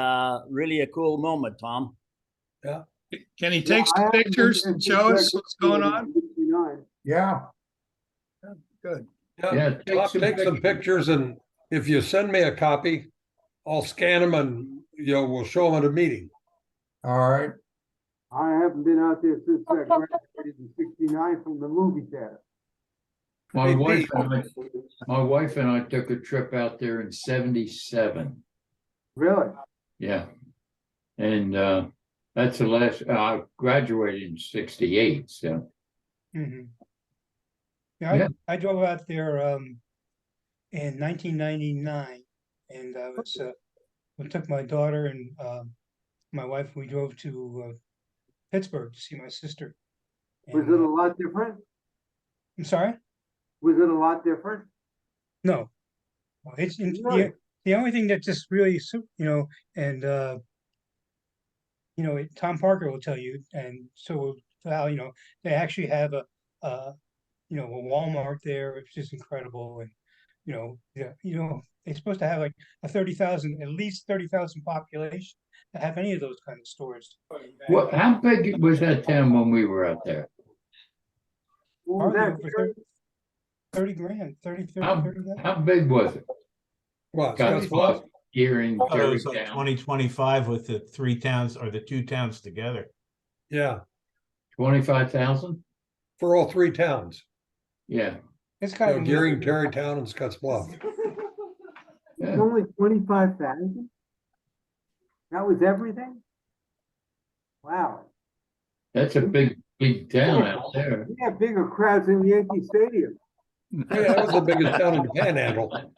really a cool moment, Tom. Can he take I some haven't been pictures there and since show us what's going on? 1969. Yeah. Good. Yeah, Take some pictures, and if you send me a copy, I'll scan them and, we'll show them at a meeting. All right. I haven't been out there since I graduated in '69 from the movie theater. My Hey, wife Pete. and I took a trip out there in '77. Really? Yeah. And that's the last, I graduated in '68, so. Mhm. Yeah. Yeah, I drove out there in 1999, and I took my daughter and my wife. We drove to Pittsburgh to see my sister. Was And, it a lot different? I'm sorry? Was it a lot different? No. It's Really? the only thing that just really, and Tom Parker will tell you, and so will Val, they actually have a Walmart there, which is incredible. And, they're supposed to have like at least 30,000 population to have any of those kind of stores. How big was that town when we were out there? What was Hardly that? over 30 grand, 30 How, 30 grand. how big was it? Well, Got Scottsbluff, here in I thought it was like Terrytown. 2025 with the three towns or the two towns together. yeah, 25,000? for all three towns. Yeah. It's kind of Gearing, Terrytown, and Scottsbluff. It's only 25,000? That was everything? Wow. That's a big town out there. We have bigger crowds in Yankee Stadium. Yeah, that was the biggest town in the Panhandle.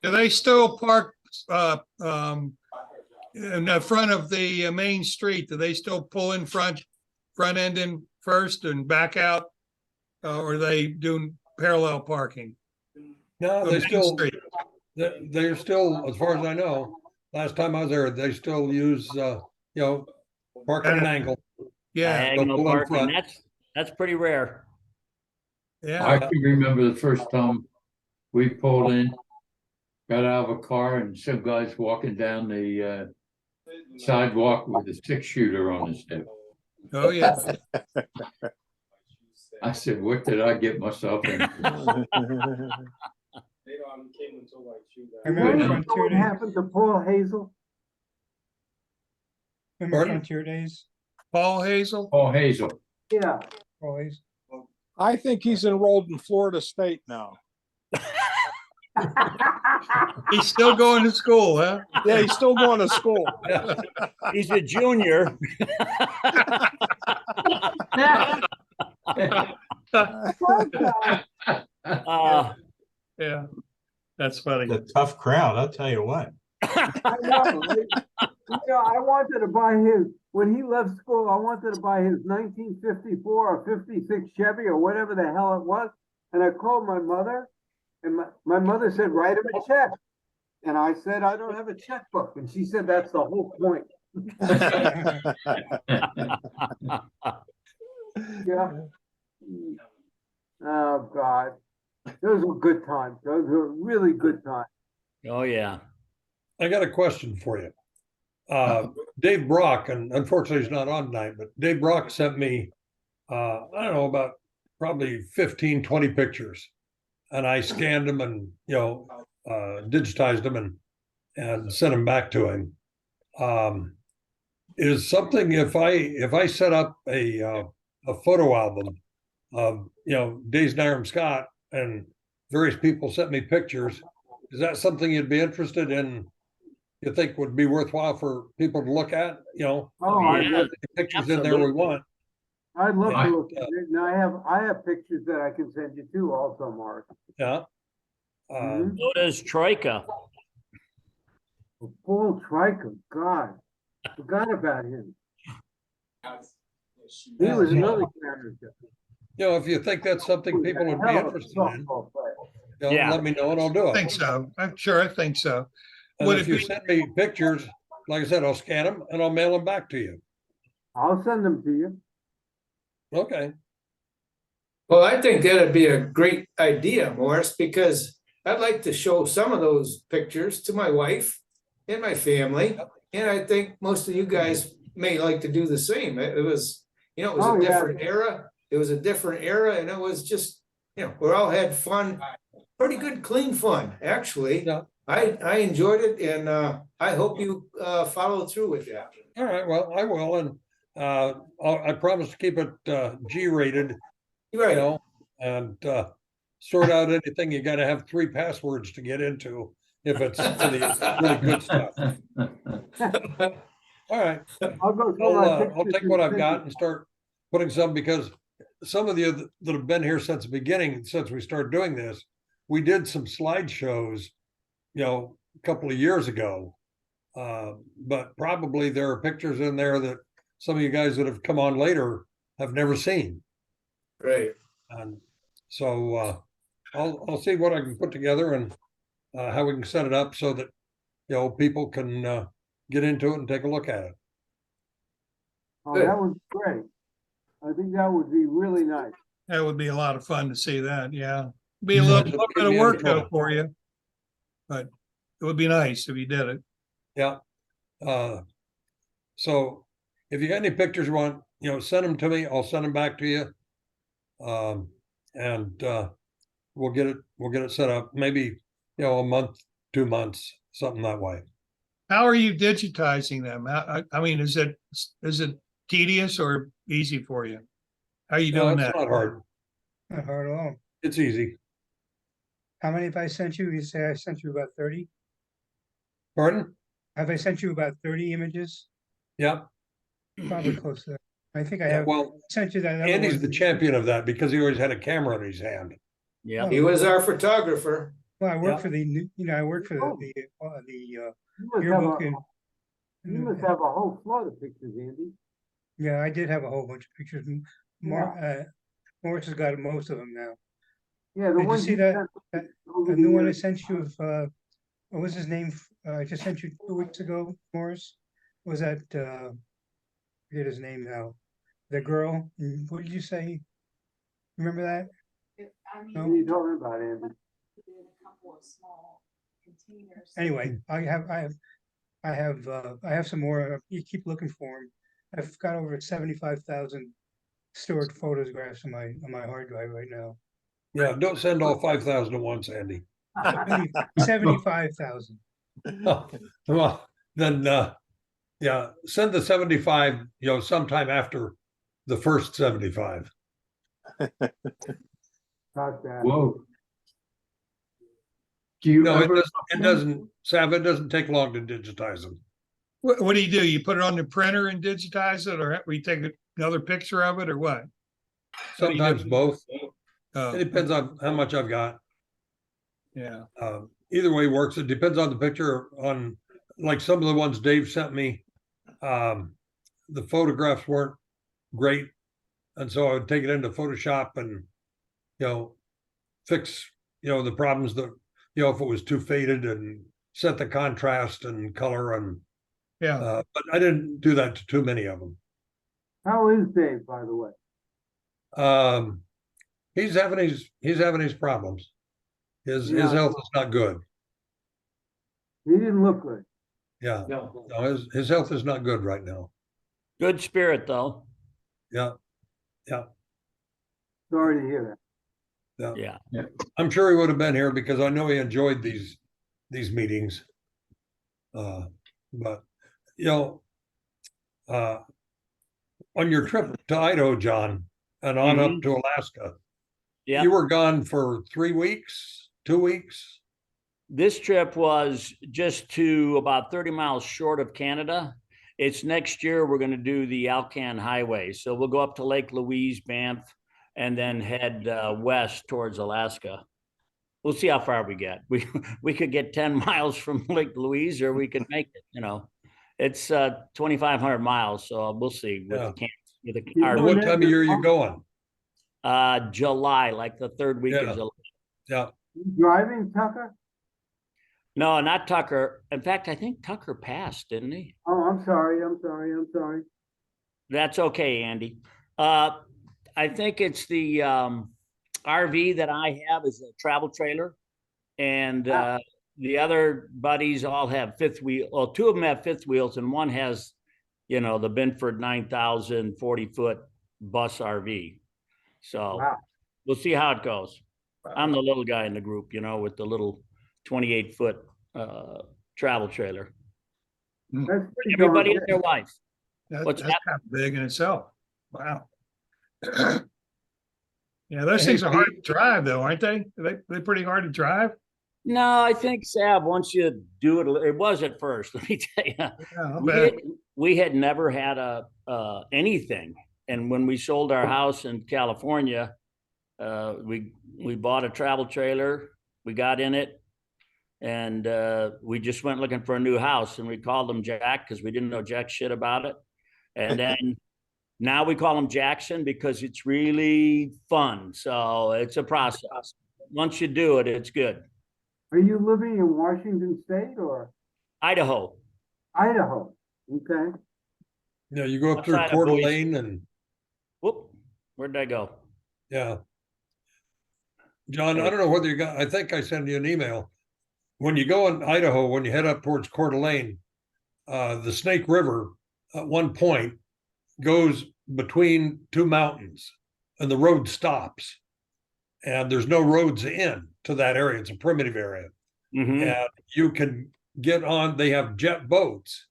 Do they still park in the front of the main street? Do they still pull in front end in first and back out? Or are they doing parallel parking? No, The they main still, street. they're still, as far as I know, last time I was there, they still use, park at an angle. Yeah, Diagonal pull in parking, front. that's pretty rare. I yeah. can remember the first time we pulled in, got out of a car and some guys walking down the sidewalk with a 6-shooter on his hip. Oh, yeah. I said, what did I get myself into? I remember You know Frontier what Days. happened to Paul Hazel? Remember Pardon? Frontier Days? Paul Hazel? Paul Hazel. Yeah. Always. I think he's enrolled in Florida State now. He's still going to school, huh? Yeah, he's still going to school. He's a junior. Yeah, that's funny. It's a tough crowd, I'll tell you what. I know. I wanted to buy his, when he left school, I wanted to buy his 1954 or 56 Chevy or whatever the hell it was. And I called my mother and my mother said, write him a check. And I said, I don't have a checkbook. And she said, that's the whole point. Yeah. Oh, God. Those were good times. Those were really good times. Oh, yeah. I got a question for you. Dave Brock, and unfortunately he's not on tonight, but Dave Brock sent me, I don't know, about probably 15, 20 pictures. And I scanned them and, digitized them and sent them back to him. Is something, if I set up a photo album of, Days in Hiram Scott and various people sent me pictures, is that something you'd be interested in? You think would be worthwhile for people to look at, Oh, Yeah. the pictures in there we want. I'd love Yeah. to look at it. And I have pictures that I can send you too also, Mark. Yeah. Mhm. So does Troika. Paul Trico, God, forgot about him. He was another character. If you think that's something people would be Hell of a interested in, softball player. Yeah. let me know and I'll do I it. think so. I'm sure. I think so. And Would if it you be- send me pictures, like I said, I'll scan them and I'll mail them back to you. I'll send them to you. Okay. Well, I think that'd be a great idea, Morris, because I'd like to show some of those pictures to my wife and my family. And I think most of you guys may like to do the same. It was, it was Oh, a yeah. different era. It was a different era and it was just, we all had fun, pretty good, clean fun, actually. Yeah. I enjoyed it and I hope you follow through with that. All right. Well, I will. And I promise to keep it G-rated, Right. and sort out anything. You got to have 3 passwords to get into if it's for the really good stuff. All right. I'll go through my I'll pictures take and what I've send got you. and start putting some, because some of you that have been here since the beginning, since we started doing this, we did some slideshows, a couple of years ago. But probably there are pictures in there that some of you guys that have come on later have never seen. Right. And so I'll see what I can put together and how we can set it up so that people can get into it and take a look at it. Oh, Good. that would be great. I think that would be really nice. That would be a lot of fun to see that, yeah. Be a Yeah, little just bit keep of me in work though trouble. for you. But it would be nice if you did it. Yeah. So if you got any pictures you want, send them to me. I'll send them back to you. And we'll get it set up. Maybe, a month, 2 months, something that way. How are you digitizing them? I mean, is it tedious or easy for you? How are you No, doing it's that? not hard. Not hard at all. It's easy. How many have I sent you? You say I sent you about 30? Pardon? Have I sent you about 30 images? Yeah. Probably close to that. I think I Yeah, have well, sent you that other Andy's one. the champion of that because he always had a camera in his hand. Yeah. He was our photographer. Well, I work Yeah. for I work for Oh. the You must have yearbook a, and you must have a whole flood of pictures, Andy. yeah, I did have a whole bunch of pictures. Morris has got most of them now. Yeah, the Did you ones see you that? sent The over new the one I years. sent you of what was his name? I just sent you 2 weeks ago, Morris. Was that forget his name now? The girl. What did you say? Remember that? What are you talking about, Andy? Anyway, I have some more. You keep looking for them. I've got over 75,000 stored photographs on my hard drive right now. Yeah, don't send all 5,000 at once, Andy. 75,000. Well, then, yeah, send the 75, sometime after the first 75. Got that. Whoa. Do you No, ever? Sav, it doesn't take long to digitize them. What do? You put it on the printer and digitize it, or we take another picture of it, or what? What do you do? Sometimes both. Oh, It depends on how much I've got. yeah. Either way works. It depends on the picture. On like some of the ones Dave sent me, the photographs weren't great, and so I would take it into Photoshop and fix the problems that if it was too faded and set the contrast and color and Yeah. but I didn't do that to too many of them. How is Dave, by the way? He's having his problems. His Yeah. health is not good. He didn't look good. Yeah. No. No, his health is not good right now. Good spirit, though. Yeah. Yeah. Sorry to hear Yeah. Yeah. I'm sure he would have been here because I know he enjoyed these meetings. But on your trip to Idaho, John, and on up to Alaska, Yeah. you were gone for 3 weeks, 2 weeks. This trip was just to about 30 miles short of Canada. It's next year we're going to do the Alcan Highway. So we'll go up to Lake Louise, Banff, and then head west towards Alaska. We'll see how far we get. We could get 10 miles from Lake Louise, or we could make it. It's 2,500 miles, so we'll see. Yeah. Our What time of year are you going? July, like the third week Yeah. of July. Yeah. you. You driving, Tucker? No, not Tucker. In fact, I think Tucker passed, didn't he? Oh, I'm sorry, I'm sorry, I'm sorry. That's okay, Andy. I think it's the RV that I have is a travel trailer, and the other buddies all have fifth wheel. Well, two of them have fifth wheels, and one has, you know, the Binford 9,000 40-foot bus RV. So Wow. we'll see how it goes. I'm the little guy in the group, you know, with the little 28-foot travel trailer. That's pretty Everybody darn and their good. wife. That's What's that? kind of big in itself. Wow. Yeah, those Hey, things are hard Pete. to drive though, aren't they? They're pretty hard to drive. No, I think Sab, once you do it, it was at first. Let me tell you, Yeah, I'll we bet. had, we had never had a anything, and when we sold our house in California, we bought a travel trailer. We got in it, and we just went looking for a new house, and we called him Jack because we didn't know jack shit about it, and then. Now we call him Jackson because it's really fun. So it's a process. Once you do it, it's good. Are you living in Washington State or Idaho. Idaho? Okay. Yeah, you go up through Outside of Coeur Boise. d'Alene and Whoop. Where'd I go? yeah. John, I don't know whether you got, I think I sent you an email. When you go in Idaho, when you head up towards Coeur d'Alene, the Snake River at one point goes between two mountains and the road stops. And there's no roads in to that area. It's a primitive area. Mhm. And you can get on, they have jet boats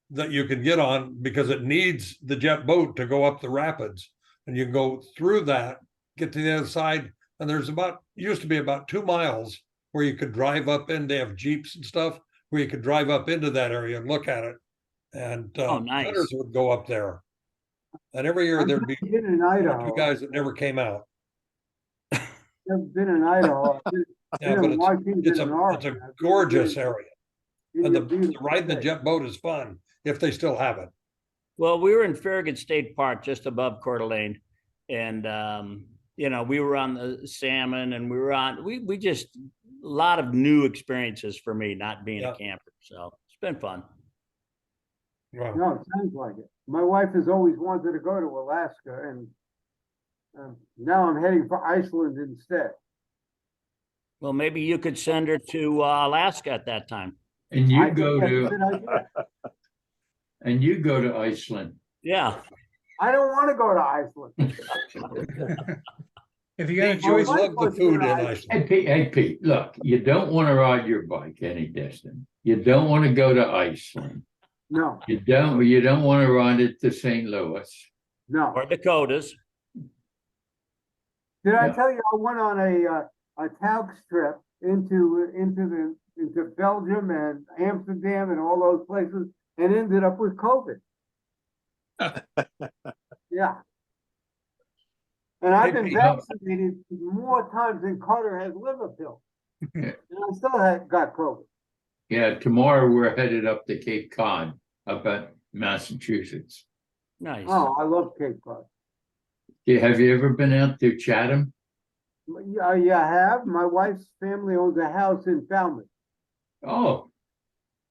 that you can get on because it needs the jet boat to go up the rapids. And you can go through that, get to the other side. And there's used to be about 2 miles where you could drive up in. They have Jeeps and stuff where you could drive up into that area and look at it. And nice. hunters would go up there. And every year there'd be been in two Idaho. guys that never came out. Never been in Idaho. I've been Yeah, in but Washington it's and a Oregon. I've been gorgeous in- area. in And your the beautiful riding the state. jet boat is fun if they still have it. Well, we were in Farragut State Park, just above Coeur d'Alene, and you know, we were on the salmon, and we just a lot of new experiences for me, not being a camper. So it's been fun. Wow. No, it sounds like it. My wife has always wanted to go to Alaska, and now I'm heading for Iceland instead. Well, maybe you could send her to Alaska at that time. And I you think go that's a to, good idea. and you go to Iceland. Yeah. I don't want to go to Iceland. If you got a You always choice, love the food in Iceland. Hey, Pete, look, you don't want to ride your bike any distance. You don't want to go to Iceland. No, You don't want to ride it to St. Louis. no. Or Dakotas. Did I Yeah. tell you I went on a Taux trip into Belgium and Amsterdam and all those places and ended up with COVID. Yeah. And I've been Hey, vaccinated more times than Carter has liver pills. And I still got COVID. Yeah, tomorrow we're headed up to Cape Cod, up at Massachusetts. Nice. Oh, I love Cape Cod. Have you ever been out to Chatham? Yeah, I have. My wife's family owns a house in Falmouth. Oh,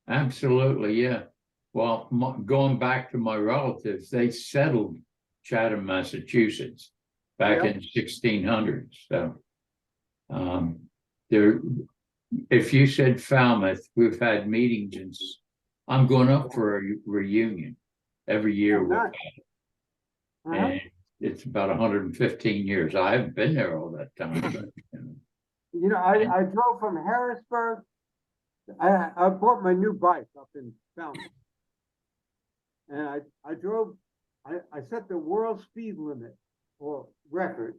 absolutely, yeah. Well, going back to my relatives, they settled Chatham, Massachusetts back in 1600s. So, there, if you said Falmouth, we've had meetings and I'm going up for a reunion every year with that. And it's about 115 years. I haven't been there all that time. But, You know, I drove from Harrisburg. I bought my new bike up in Falmouth. And I set the world speed limit or record.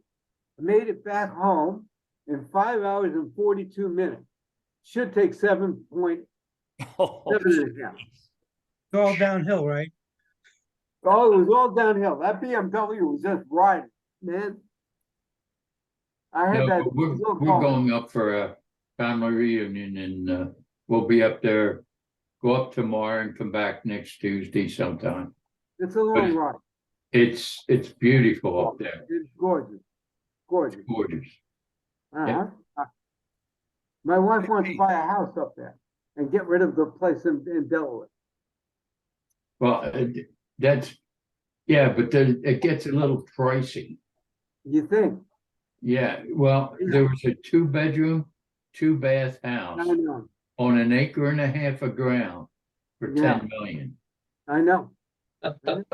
I made it back home in 5 hours and 42 minutes. Should take 7.7 and a half. it's all downhill, right? Oh, it was all downhill. That BMW was just riding, man. I had no, that. but we're going up for a family reunion and we'll be up there, go up tomorrow and come back next Tuesday sometime. It's a long ride. It's beautiful up there. It's gorgeous. Gorgeous. Gorgeous. Uh-huh. My wife wants to buy a house up there. and get rid of the place in Delaware. Well, that's, yeah, but then it gets a little pricey. You think? Yeah, well, there was a 2-bedroom, 2-bath house I know, on an acre and a half of ground for Yeah. 10 million. I know. And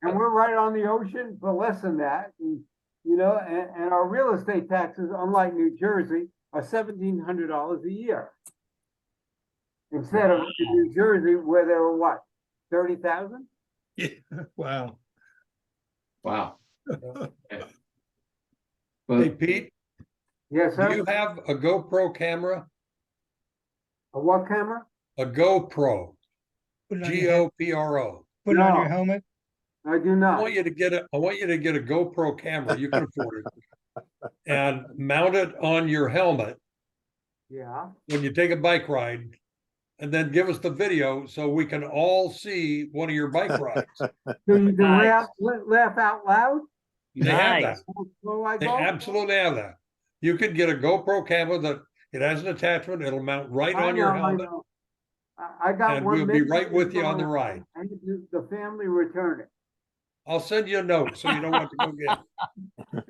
we're right on the ocean for less than that. And, you know, and our real estate taxes, unlike New Jersey, are $1,700 a year. Instead of in New Jersey, where they were what, 30,000? Yeah, wow. Wow. Hey, But Pete, Yes, do you sir. have a GoPro camera? A what camera? A GoPro, Put it on your head, GoPro. put it on your No. helmet. I do I not. want you to get a GoPro camera. You can afford it. And mount it on your helmet Yeah. when you take a bike ride. And then give us the video so we can all see one of your bike rides. So you can Nice. laugh out loud? They have that. Nice. Slow I They go? absolutely have that. You could get a GoPro camera that it has an attachment. It'll mount right I on your know, I helmet. know. I got And one. we'll be made right with you on the for- ride. I need the family return it. I'll send you a note so you know what to go get.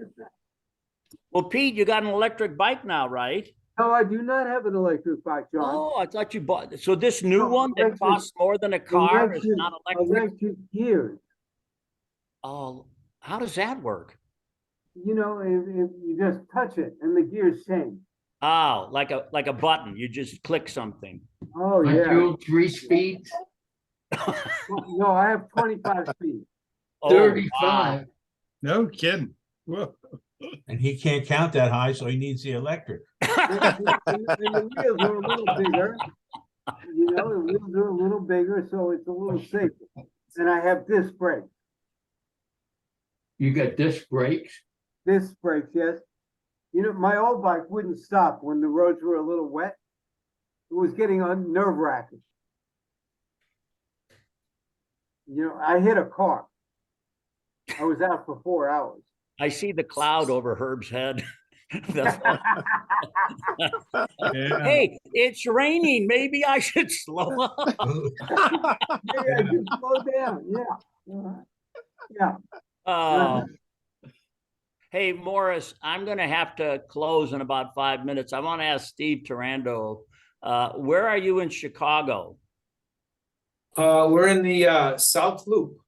Well, Pete, you got an electric bike now, right? No, I do not have an electric bike, John. Oh, I thought you bought, so this new No, one that electric- costs more than a car is Electric- not electric? Electric gears. Oh, how does that work? You know, if you just touch it and the gears change. Oh, like a button. You just click something. Oh, aren't yeah. you 3 speeds? No, I have 25 speed. Oh, wow. 35. No kidding. Whoa. And he can't count that high, so he needs the electric. And the wheels are a little bigger. You know, the wheels are a little bigger, so it's a little safer. And I have disc brakes. You got disc brakes? Disc brakes, yes. You know, my old bike wouldn't stop when the roads were a little wet. It was getting nerve wracking. You know, I hit a car. I was out for 4 hours. I see the cloud over Herb's head. The- Yeah. Hey, it's raining. Maybe I should slow up. Maybe I should slow down. Yeah. Yeah. Oh. Hey, Morris, I'm going to have to close in about 5 minutes. I want to ask Steve Tarando, where are you in Chicago? We're in the South Loop.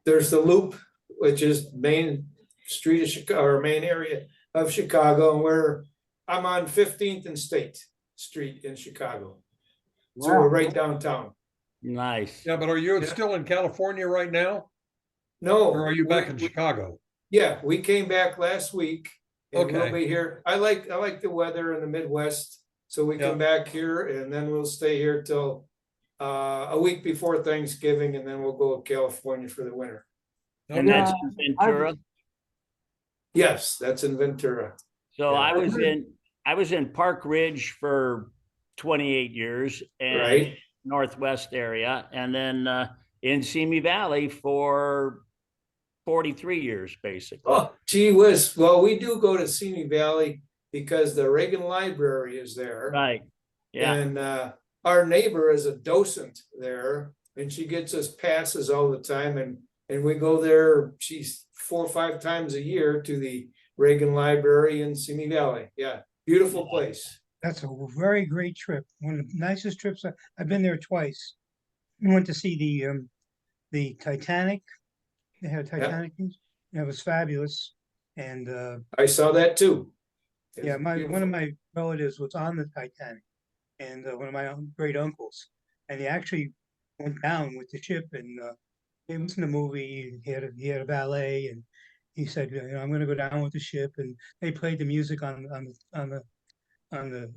There's the Loop, which is main street of Chicago, or main area of Chicago, and I'm on 15th and State Street in Chicago. So we're right downtown. Nice. Yeah, but are you still in California right now? No. Or are you back in Chicago? Yeah, we came back last week. And we'll Okay. be here. I like the weather in the Midwest, so we come back here and then we'll stay here till a week before Thanksgiving, and then we'll go to California for the winter. And that's in Ventura? Yes, that's in Ventura. So Yeah. I was in Park Ridge for 28 years and Right. Northwest area, and then in Simi Valley for 43 years, basically. Oh, gee whiz. Well, we do go to Simi Valley because the Reagan Library is there. Right. Yeah. And our neighbor is a docent there, and she gets us passes all the time, and we go there, she's 4 or 5 times a year to the Reagan Library in Simi Valley. Yeah, beautiful place. That's a very great trip. One of the nicest trips. I've been there twice. We went to see the Titanic. They had a Titanic. It was fabulous. And I saw that too. yeah, one of my relatives was on the Titanic, and one of my great uncles, and he actually went down with the ship, and he was in the movie. He had a valet, and he said, you know, I'm going to go down with the ship, and they played the music on the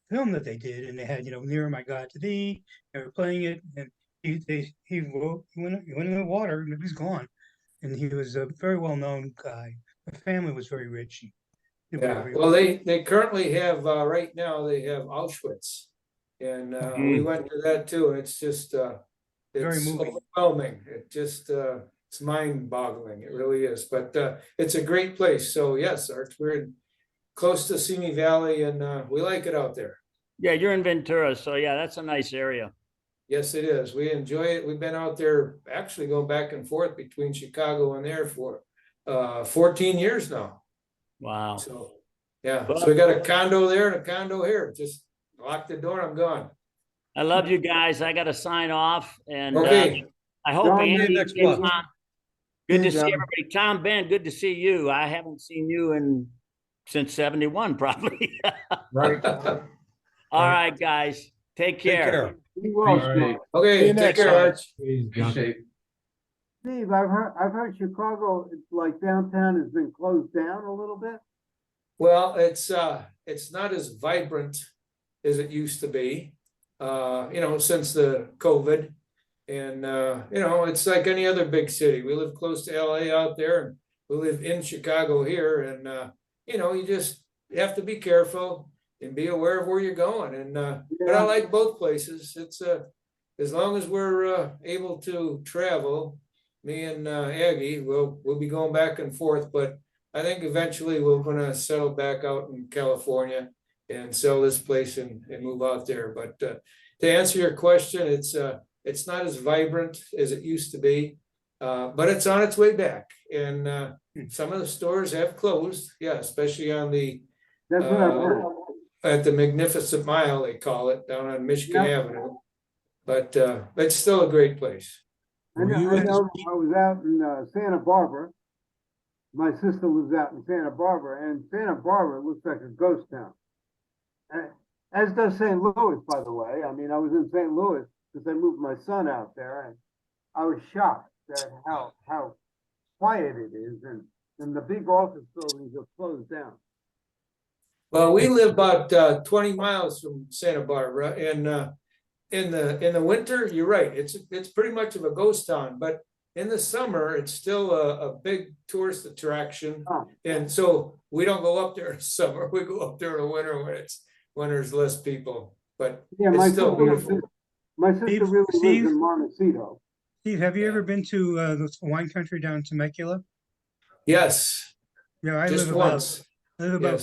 film that they did, and they had, you know, Nearer My God to Thee. They were playing it, and he went in the water, and he was gone. And he was a very well known guy. The family was very rich. Yeah, well, they currently have right now they have Auschwitz, and we went to that too. And it's just Very it's moving. overwhelming. It just it's mind boggling. It really is. But it's a great place. So yes, Art, we're in close to Simi Valley, and we like it out there. Yeah, you're in Ventura, so yeah, that's a nice area. Yes, it is. We enjoy it. We've been out there actually going back and forth between Chicago and there for 14 years now. Wow. So, yeah, so we got a condo there and a condo here. Just lock the door, I'm gone. I love you guys. I got to sign off, and Okay. I hope John, Andy next gets month. on. Good to Yeah, see John. everybody. Tom, Ben, good to see you. I haven't seen you since 71, probably. Right. All right, guys. Take Take care. care. Be well, All right. Okay, See you take next care, time. Arch. Be safe. Steve, I've heard Chicago, like downtown has been closed down a little bit. Well, it's not as vibrant as it used to be, since the COVID. And, it's like any other big city. We live close to LA out there, and we live in Chicago here. And, you have to be careful and be aware of where you're going. And, but I like both places. It's, as long as we're able to travel, me and Aggie, we'll be going back and forth. But I think eventually we're gonna settle back out in California and sell this place and move out there. But to answer your question, it's not as vibrant as it used to be, but it's on its way back. And some of the stores have closed, yeah, especially on the That's what I've heard. at the Magnificent Mile, they call it, down on Michigan Yeah. Avenue. But it's still a great place. I know I was out in Santa Barbara. My sister lives out in Santa Barbara, and Santa Barbara looks like a ghost town. As does St. Louis, by the way. I mean, I was in St. Louis because I moved my son out there, and I was shocked at how quiet it is, and the big office buildings are closed down. Well, we live about 20 miles from Santa Barbara, and in the winter, you're right, it's pretty much of a ghost town, but in the summer, it's still a big tourist attraction. Oh. And so we don't go up there in summer, we go up there in the winter when there's less people, but Yeah, it's still beautiful. My sister Steve- really Steve? lives in Montecito. Steve, have you Yeah. ever been to the wine country down in Temecula? Yes, Yeah, I just live about once,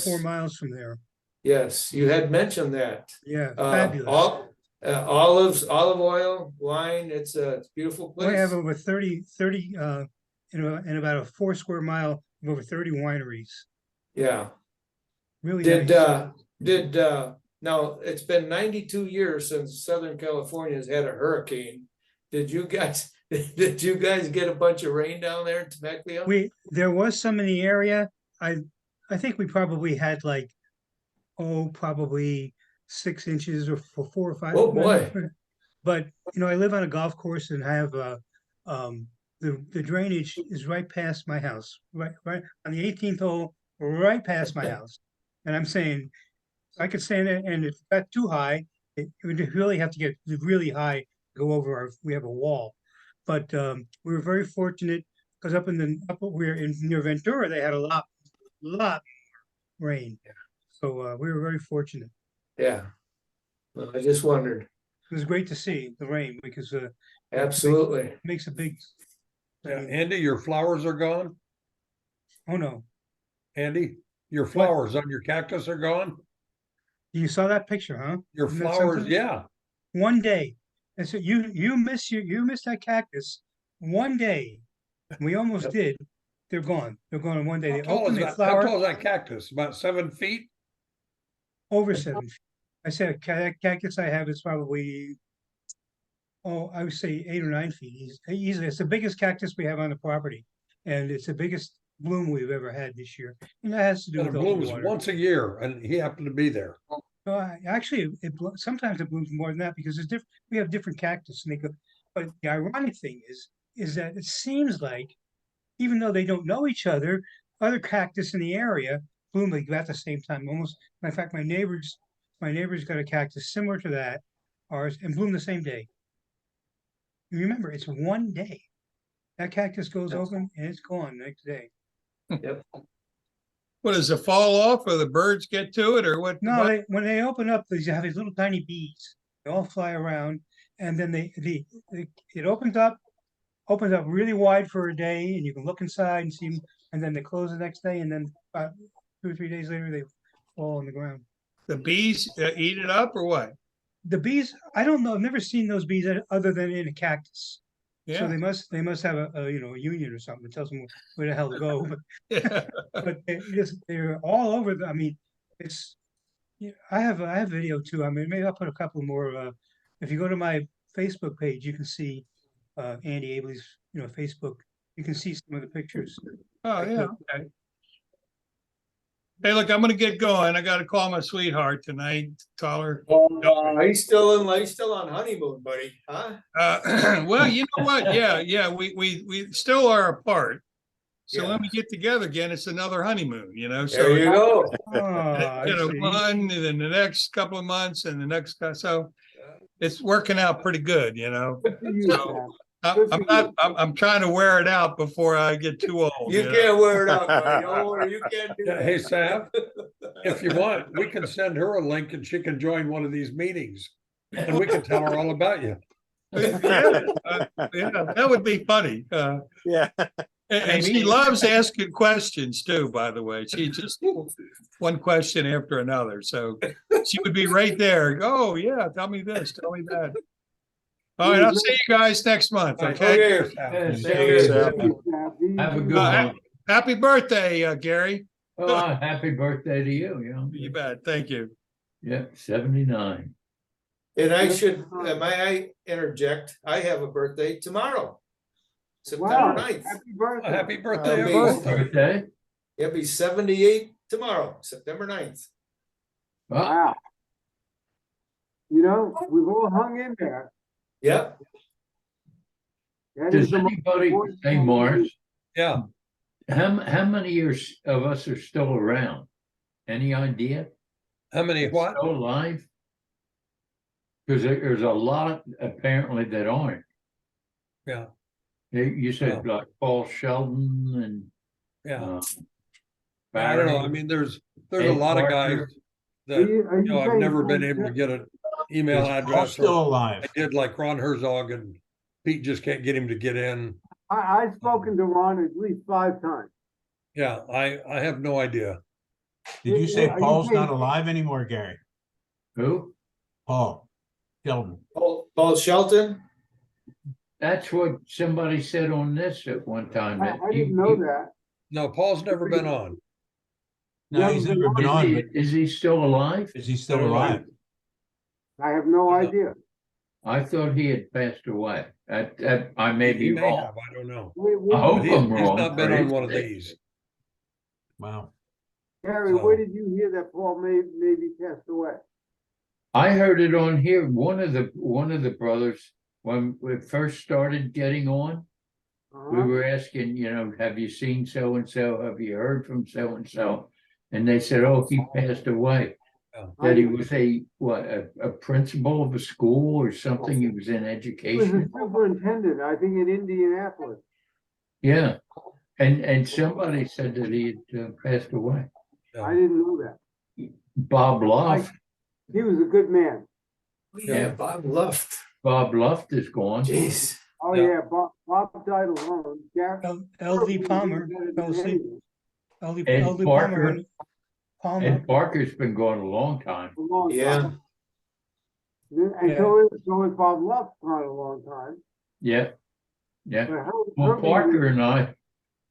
4 yes. miles from there. yes, you had mentioned that. Yeah, fabulous. Olives, olive oil, wine, it's a beautiful We have place. over 30, in about a 4 square mile of over 30 wineries. Yeah. Really Did, nice. now, it's been 92 years since Southern California has had a hurricane. Did you guys get a bunch of rain down there in Temecula? There was some in the area. I think we probably had probably 6 inches or 4 or 5. Oh, boy. But I live on a golf course and I have the drainage is right past my house, right on the 18th hole, right past my house. And I'm saying I could stand there, and if it got too high, it would really have to get really high to go over we have a wall. But we were very fortunate because we're near Ventura, they had a lot more rain. So we were very fortunate. Yeah. Well, I just wondered. It was great to see the rain because Absolutely. makes a big. Yeah, Andy, your flowers are gone. Oh no! Andy, your flowers on your cactus are gone. You saw that picture, huh? Your Isn't that flowers, something? yeah. One day, and so you missed that cactus. One day, we almost did. They're gone. They're gone in one day. How They tall open, is they that? How flower tall is that cactus? About 7 feet? over 7 feet. I said cactus I have is probably, I would say 8 or 9 feet easily. It's the biggest cactus we have on the property, and it's the biggest bloom we've ever had this year. And that has to do And it with all the blooms water. once a year, and he happened to be there. Actually, sometimes it blooms more than that because it's different. We have different cactus, and they go. But the ironic thing is that it seems like, even though they don't know each other cactus in the area bloom like at the same time. Almost. In fact, my neighbors got a cactus similar to that, ours, and bloom the same day. Remember, it's one day. That cactus goes open and it's gone the next day. Yep. What, does it fall off or the birds get to it or what? No, when they open up, they have these little tiny bees. They all fly around, and then it opens up really wide for a day, and you can look inside and see them, and then they close the next day, and then 2 or 3 days later fall on the ground. The bees eat it up or what? The bees, I don't know. I've never seen those bees other than in a cactus. So Yeah. they must have a union or something that tells them where the hell to go. Yeah. But they're all over. I mean, it's. Yeah, I have video too. I mean, maybe I'll put a couple more. If you go to my Facebook page, you can see Andy Abley's Facebook. You can see some of the pictures. Oh, yeah. Okay. Hey, look, I'm gonna get going. I gotta call my sweetheart tonight, tell her. He's still on honeymoon, buddy, huh? Well, you know what? Yeah, we still are apart. So Yeah. when we get together again, it's another honeymoon, There so you go. I see. one and then the next couple of months and the next, so it's working out pretty good, Good for you, So, Sam. I'm trying to wear it out before I get too old. You can't wear it out, buddy. Don't worry, you can't do that. Hey, Sam, if you want, we can send her a link and she can join one of these meetings. And we can tell her all about you. Yeah, that would be funny. Yeah. And she loves asking questions too, by the way. She just one question after another. So she would be right there. Oh, yeah, tell me this, tell me that. All right, I'll see you guys next month. Okay. Okay. Yeah, Cheers. Have a good one. Happy birthday, Gary. Oh, happy birthday to you, You bet. Thank you. Yeah, 79. And I should, may I interject? I have a birthday tomorrow. September Wow, 9th. happy birthday. Happy birthday. Amazing. Birthday? It'll be 78 tomorrow, September 9th. Wow. We've all hung in there. Yep. That is Does the most anybody, important hey, thing. Morris, Yeah. how many years of us are still around? Any idea? How many what? Still alive? Because there's a lot apparently that aren't. Yeah. You said like Paul Sheldon and Yeah. I Barry. don't know. I mean, there's a Ed lot of guys Parker. that, I've saying never been Paul able to Sheldon? get an email Is Paul address. still Or alive? I did like Ron Herzog and Pete just can't get him to get in. I've spoken to Ron at least 5 times. Yeah, I have no idea. Did you say Are you Paul's not saying- alive anymore, Gary? Who? Paul Sheldon. Paul Shelton? That's what somebody said on this at one time. I that didn't you- know you- that. No, Paul's never been on. No, he's never been on, but Is he still alive? is he still I don't know. alive? I have no idea. I thought he had passed away. I may He be may wrong. have, I don't know. I hope But I'm he's wrong. not been on one of these. Wow. Gary, So- where did you hear that Paul maybe passed away? I heard it on here. One of the brothers, when we first started getting on, we Uh-huh. were asking, have you seen so and so? Have you heard from so and so? And they said, oh, he passed away. Oh. That he was a principal of a school or something. He was in He was a education. superintendent, I think, in Indianapolis. Yeah. And somebody said that he had passed away. I didn't know that. Bob Luft. He was a good man. Yeah, Bob Luft. Bob Luft is gone. Jeez. Oh, Yeah. yeah, Bob died alone. L.D. Palmer fell asleep. Ed L.D. Parker. Palmer. Ed Parker's been gone a long time. A long Yeah. time. And Yeah. so is Bob Love for a long time. Yeah. Yeah. But Well, Herbie-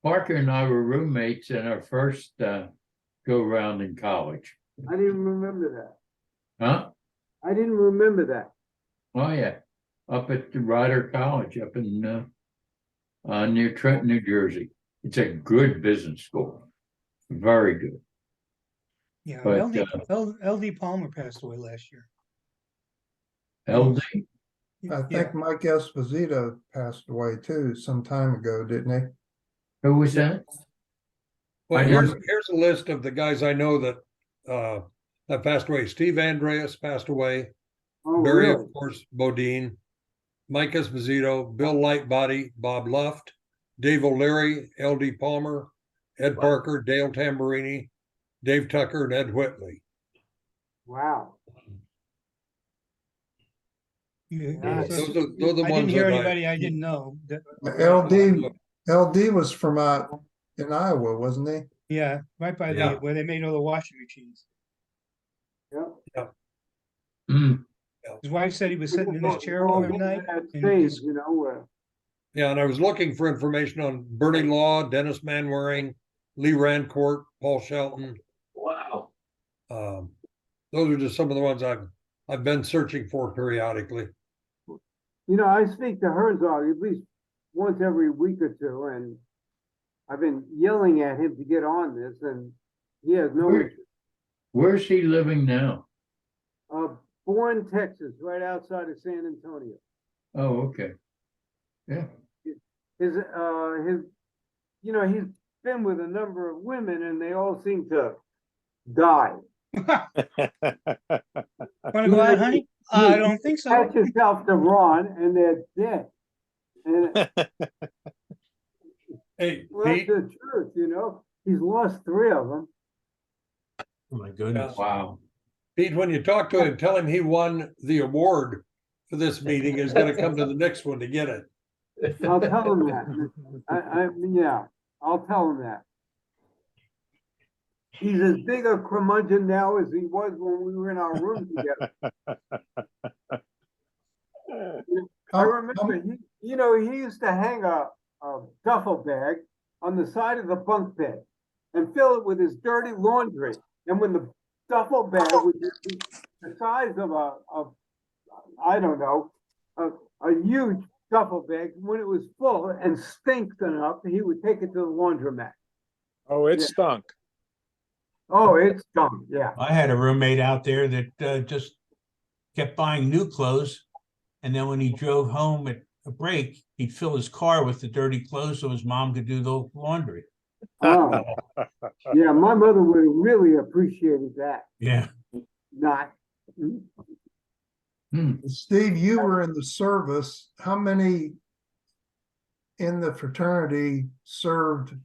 Parker and I were roommates in our first go round in college. I didn't remember that. Huh? I didn't remember that. Oh, yeah. Up at the Rider College up in near Trenton, New Jersey. It's a good business school. Very good. Yeah, But, L.D. Palmer passed away last year. LD? I Yeah. think Mike Esposito passed away too some time ago, didn't he? Who was that? Well, I here's a list of the guys I know that passed away. Steve Andreas passed away. Oh, Barry, really? of course, Bodine, Mike Esposito, Bill Lightbody, Bob Luft, Dave O'Leary, L.D. Palmer, Ed Parker, Dale Tamburini, Dave Tucker, and Ed Whitley. Wow. Yeah, so- Those are the I didn't ones hear that anybody I didn't know. LD was from in Iowa, wasn't he? Yeah, right by Yeah. where they made all the washing machines. Yeah. Mm, His wife said he was sitting in his chair We're all one getting night to that and stage, just, you know, where Yeah, and I was looking for information on Bernie Law, Dennis Manwaring, Lee Rancourt, Paul Shelton. wow. Those are just some of the ones I've been searching for periodically. you know, I speak to Herzog at least once every week or two, and I've been yelling at him to get on this, and he has no Where- interest. Where's he living now? Born Texas, right outside of San Antonio. Oh, okay. Yeah. His, you know, he's been with a number of women, and they all seem to die. want to go out, honey? I don't think so. Attach yourself to Ron, and they're dead. And Hey, well, that's Pete, the truth, you know. He's lost 3 of them. Oh my goodness. Wow. Pete, when you talk to him, tell him he won the award for this meeting. Is going to come to the next one to get it. I'll tell him that. Yeah, I'll tell him that. He's as big a curmudgeon now as he was when we were in our room together. I remember, you know, he used to hang a duffel bag on the side of the bunk bed and fill it with his dirty laundry. And when the duffel bag was the size of I don't know, a huge duffel bag, when it was full and stinks enough, he would take it to the laundromat. Oh, it Yeah. stunk. Oh, it's done, yeah. I had a roommate out there that just kept buying new clothes. And then when he drove home at a break, he'd fill his car with the dirty clothes so his mom could do the laundry. Oh, yeah, my mother would have really appreciated that. Yeah. Not. Steve, you were in the service. How many in the fraternity served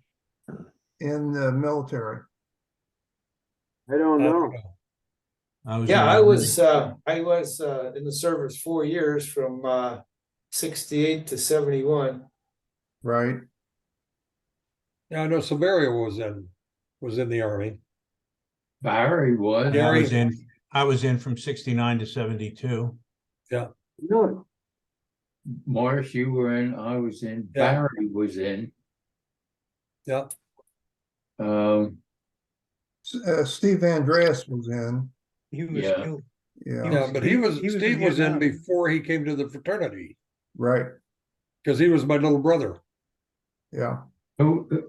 in the military? I don't know. I was Yeah, in I the- was in the service 4 years from 68 to 71. Right. Yeah, I know Severio was in the army. Barry was. Yeah, Gary- I was in from 69 to 72. Really? Morris, you were in, I was in, Yeah. Barry was in. Yeah, Steve Andreas was in. He was Yeah. killed. Yeah, yeah, but he was Steve in was in Vietnam. before he came to the fraternity right. because he was my little brother. Yeah. who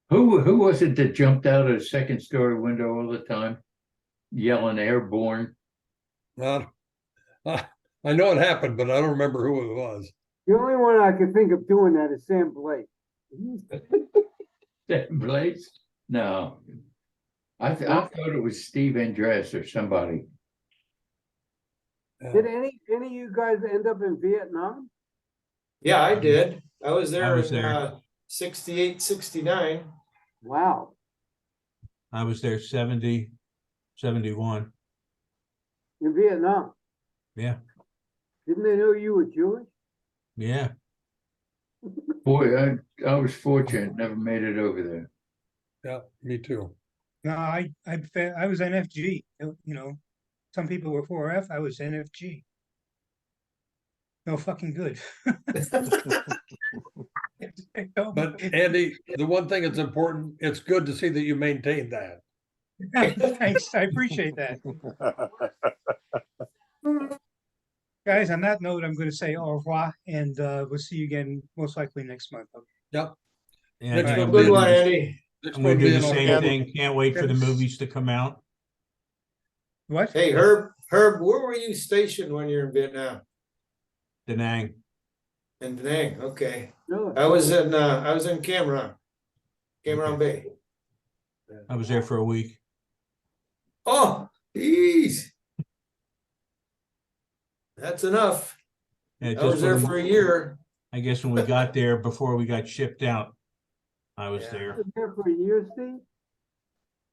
was it that jumped out of the second story window all the time? Yelling airborne. I know it happened, but I don't remember who it was. The only one I could think of doing that is Sam Blake. Blaze? No. I thought it was Steve Andress or somebody. Did any of you guys end up in Vietnam? Yeah, I did. I was there was in there. 68, 69. Wow. I was there 70, 71. In Vietnam. Yeah. Didn't they know you were Jewish? Yeah. Boy, I was fortunate, never made it over there. Yeah, me too. No, I was NFG. You know, some people were 4F. I was NFG. No fucking good. But Andy, the one thing that's important, it's good to see that you maintain that. Thanks, I appreciate that. Guys, on that note, I'm going to say au revoir, and we'll see you again most likely next month. Yep. Yeah, Next I think one I'm Good gonna one, do the- Andy. Next I'm gonna one do the being on same October. thing. Can't wait for the movies to come out. What? Hey, Herb, where were you stationed when you were in Vietnam? Da Nang. In Da Nang, okay. Really? I was in Cameron Bay. I was there for a week. Oh, geez. That's enough. Yeah, I just was there when- for a year. I guess when we got there, before we got shipped out, I was Yeah. You there. were there for a year, Steve?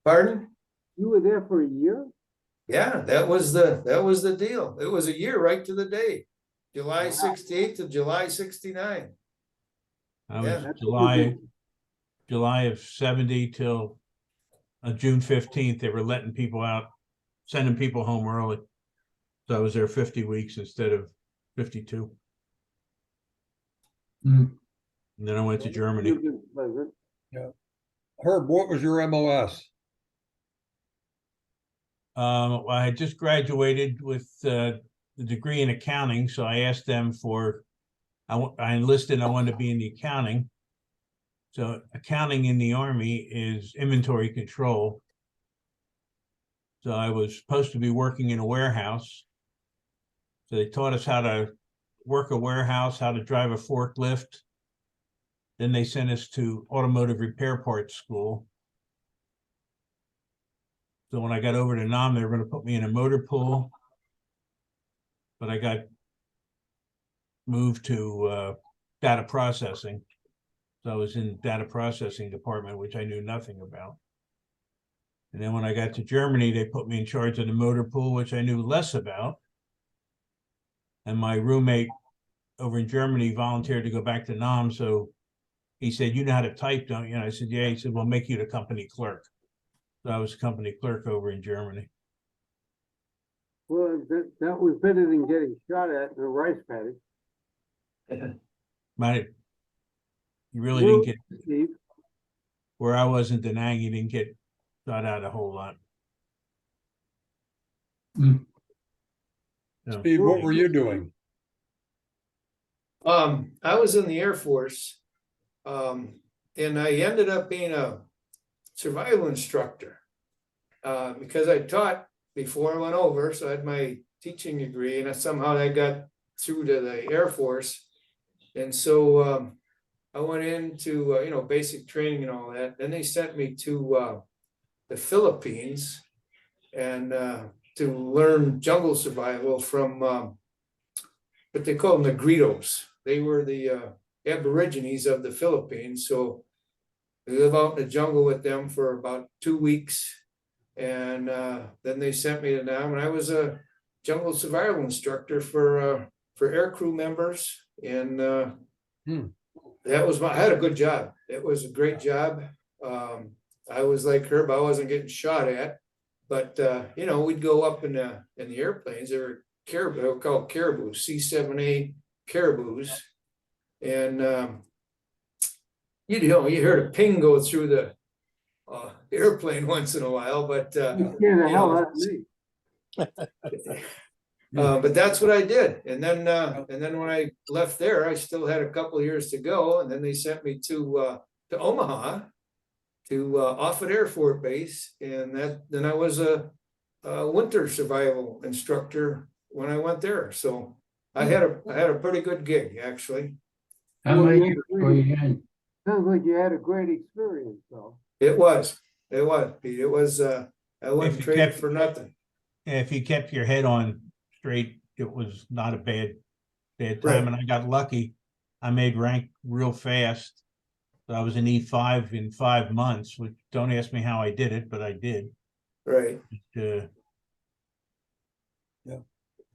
Pardon? You were there for a year? Yeah, that was the deal. It was a year right to the day. July Wow. 68 to July 69. I Yeah. was That's July of 70 till June 15th. They were letting people out sending people home early. So I was there 50 weeks instead of 52. Mm. And then I went to Germany. Herb, what was your MOS? I had just graduated with the degree in accounting, so I asked them for, I enlisted, I wanted to be in the accounting. So accounting in the Army is inventory control. So I was supposed to be working in a warehouse. So they taught us how to work a warehouse, how to drive a forklift. Then they sent us to automotive repair parts school. So when I got over to Nam, they were going to put me in a motor pool, but I got moved to data processing. So I was in data processing department, which I knew nothing about. And then when I got to Germany, they put me in charge of the motor pool, which I knew less about. And my roommate over in Germany volunteered to go back to Nam. So he said, "You know how to type, don't you?" And I said, "Yeah." He said, "We'll make you the company clerk." So I was company clerk over in Germany. Well, that was better than getting shot at in a rice paddy. But you really didn't get, Steve. where I was in Da Nang, you didn't get shot out a whole lot. Mm. So, Steve, what were you doing? I was in the Air Force, and I ended up being a survival instructor, because I taught before I went over, so I had my teaching degree, and somehow I got through to the Air Force. And so I went into, basic training and all that. Then they sent me to the Philippines and to learn jungle survival from what they call Negritos. They were the Aborigines of the Philippines. So we live out in the jungle with them for about 2 weeks. And then they sent me to Nam, and I was a jungle survival instructor for air crew members. And that was I had a good job. It was a great job. I was like Herb, I wasn't getting shot at, but we'd go up in the airplanes. They were caribou, they were called caribou, C-7A caribous, and you heard a ping go through the airplane once in a while, but You scared the hell out of me. but that's what I did. And then when I left there, I still had a couple of years to go. And then they sent me to Omaha, to Offutt Air Force Base. And then I was a winter survival instructor when I went there. So I had a pretty good gig, actually. How many years were you in? Sounds like you had a great experience, though. It was, Pete. It was, I wouldn't If you trade it kept- for nothing. if you kept your head on straight, it was not a bad time. Right. And I got lucky. I made rank real fast. So I was in E5 in 5 months, which don't ask me how I did it, but I did. Right.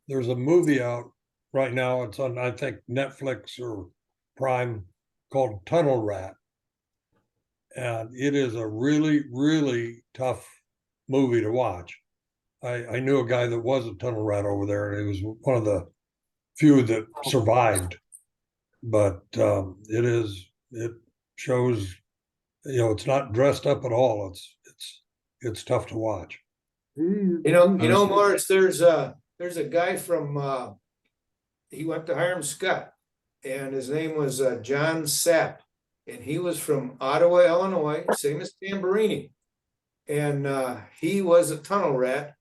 There's a movie out right now. It's on, I think, Netflix or Prime, called Tunnel Rat. And it is a really, really tough movie to watch. I knew a guy that was a tunnel rat over there, and he was one of the few that survived. But it shows, it's not dressed up at all. It's tough to watch. Morris, there's a guy from he went to Hiram Scott, and his name was John Sapp, and he was from Ottawa, Illinois, same as Tamburini. And he was a tunnel rat,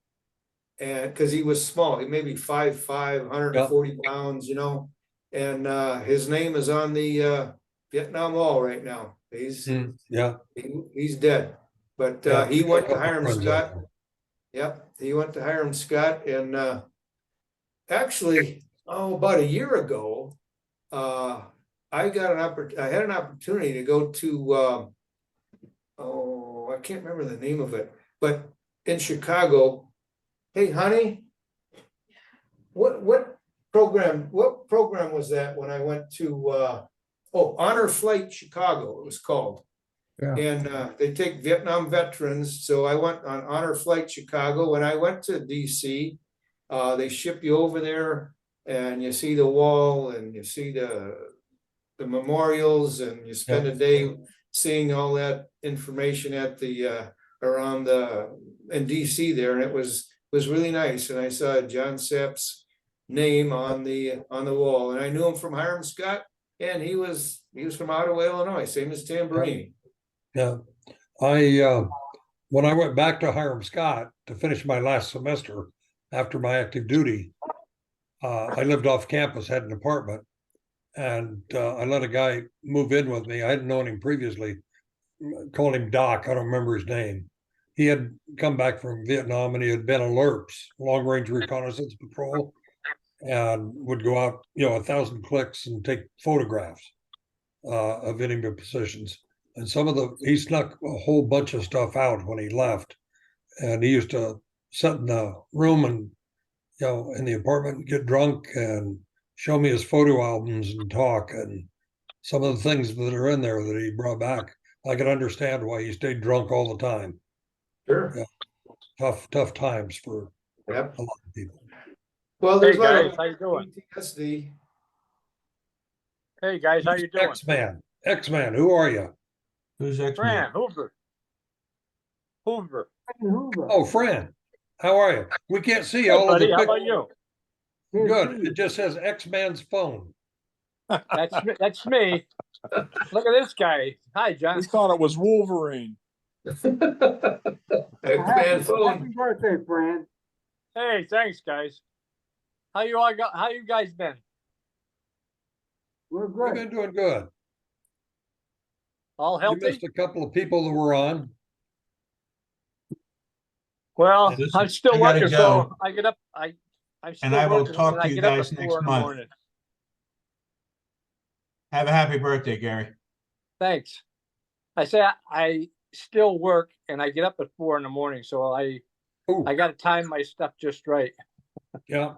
and because he was small, he may be 5'5", 140 pounds, and his name is on the Vietnam Wall right now. He's dead, but he went to Hiram Scott. Yep, he went to Hiram Scott, and actually, about a year ago, I had an opportunity to go to I can't remember the name of it, but in Chicago. Hey, honey, what program was that when I went to Honor Flight Chicago, it was called. Yeah. And they take Vietnam veterans. So I went on Honor Flight Chicago. When I went to DC, they ship you over there and you see the wall and you see the memorials and you spend a day seeing all that information at the around the in DC there, and it was really nice. And I saw John Sapp's name on the wall, and I knew him from Hiram Scott, and he was from Ottawa, Illinois, same as Tamburini. Yeah. I when I went back to Hiram Scott to finish my last semester after my active duty, I lived off campus, had an apartment, and I let a guy move in with me. I hadn't known him previously. Called him Doc. I don't remember his name. He had come back from Vietnam and he had been a LRPS, long range reconnaissance patrol, and would go out, 1,000 clicks and take photographs of enemy positions. And he snuck a whole bunch of stuff out when he left. And he used to sit in the room and, in the apartment, get drunk and show me his photo albums and talk. And some of the things that are in there that he brought back, I could understand why he stayed drunk all the time. Sure. Yeah. Tough times for a lot of people. Well, there's Hey guys, how you doing? PTSD. Hey guys, how you doing? X-Man, who are you? Who's X-Man? Fran Hoover. Oh, Fran, how are you? We can't see Hey, all of buddy, the how about pictures. you? Good. It just says X-Man's phone. That's me. Look at this guy. Hi, John. We thought it was Wolverine. X-Man phone. Happy birthday, Fran. Hey, thanks, guys. How you guys been? We're We've good. been doing good. All You healthy? missed a couple of people that were on. Well, Listen, I'm still I gotta working, go. so I get up. I'm still And I will working, talk and to I you get up guys at next 4 in the month. morning. Have a happy birthday, Gary. Thanks. I say I still work, and I get up at 4 in the morning, so I got to time my stuff just right. Yeah.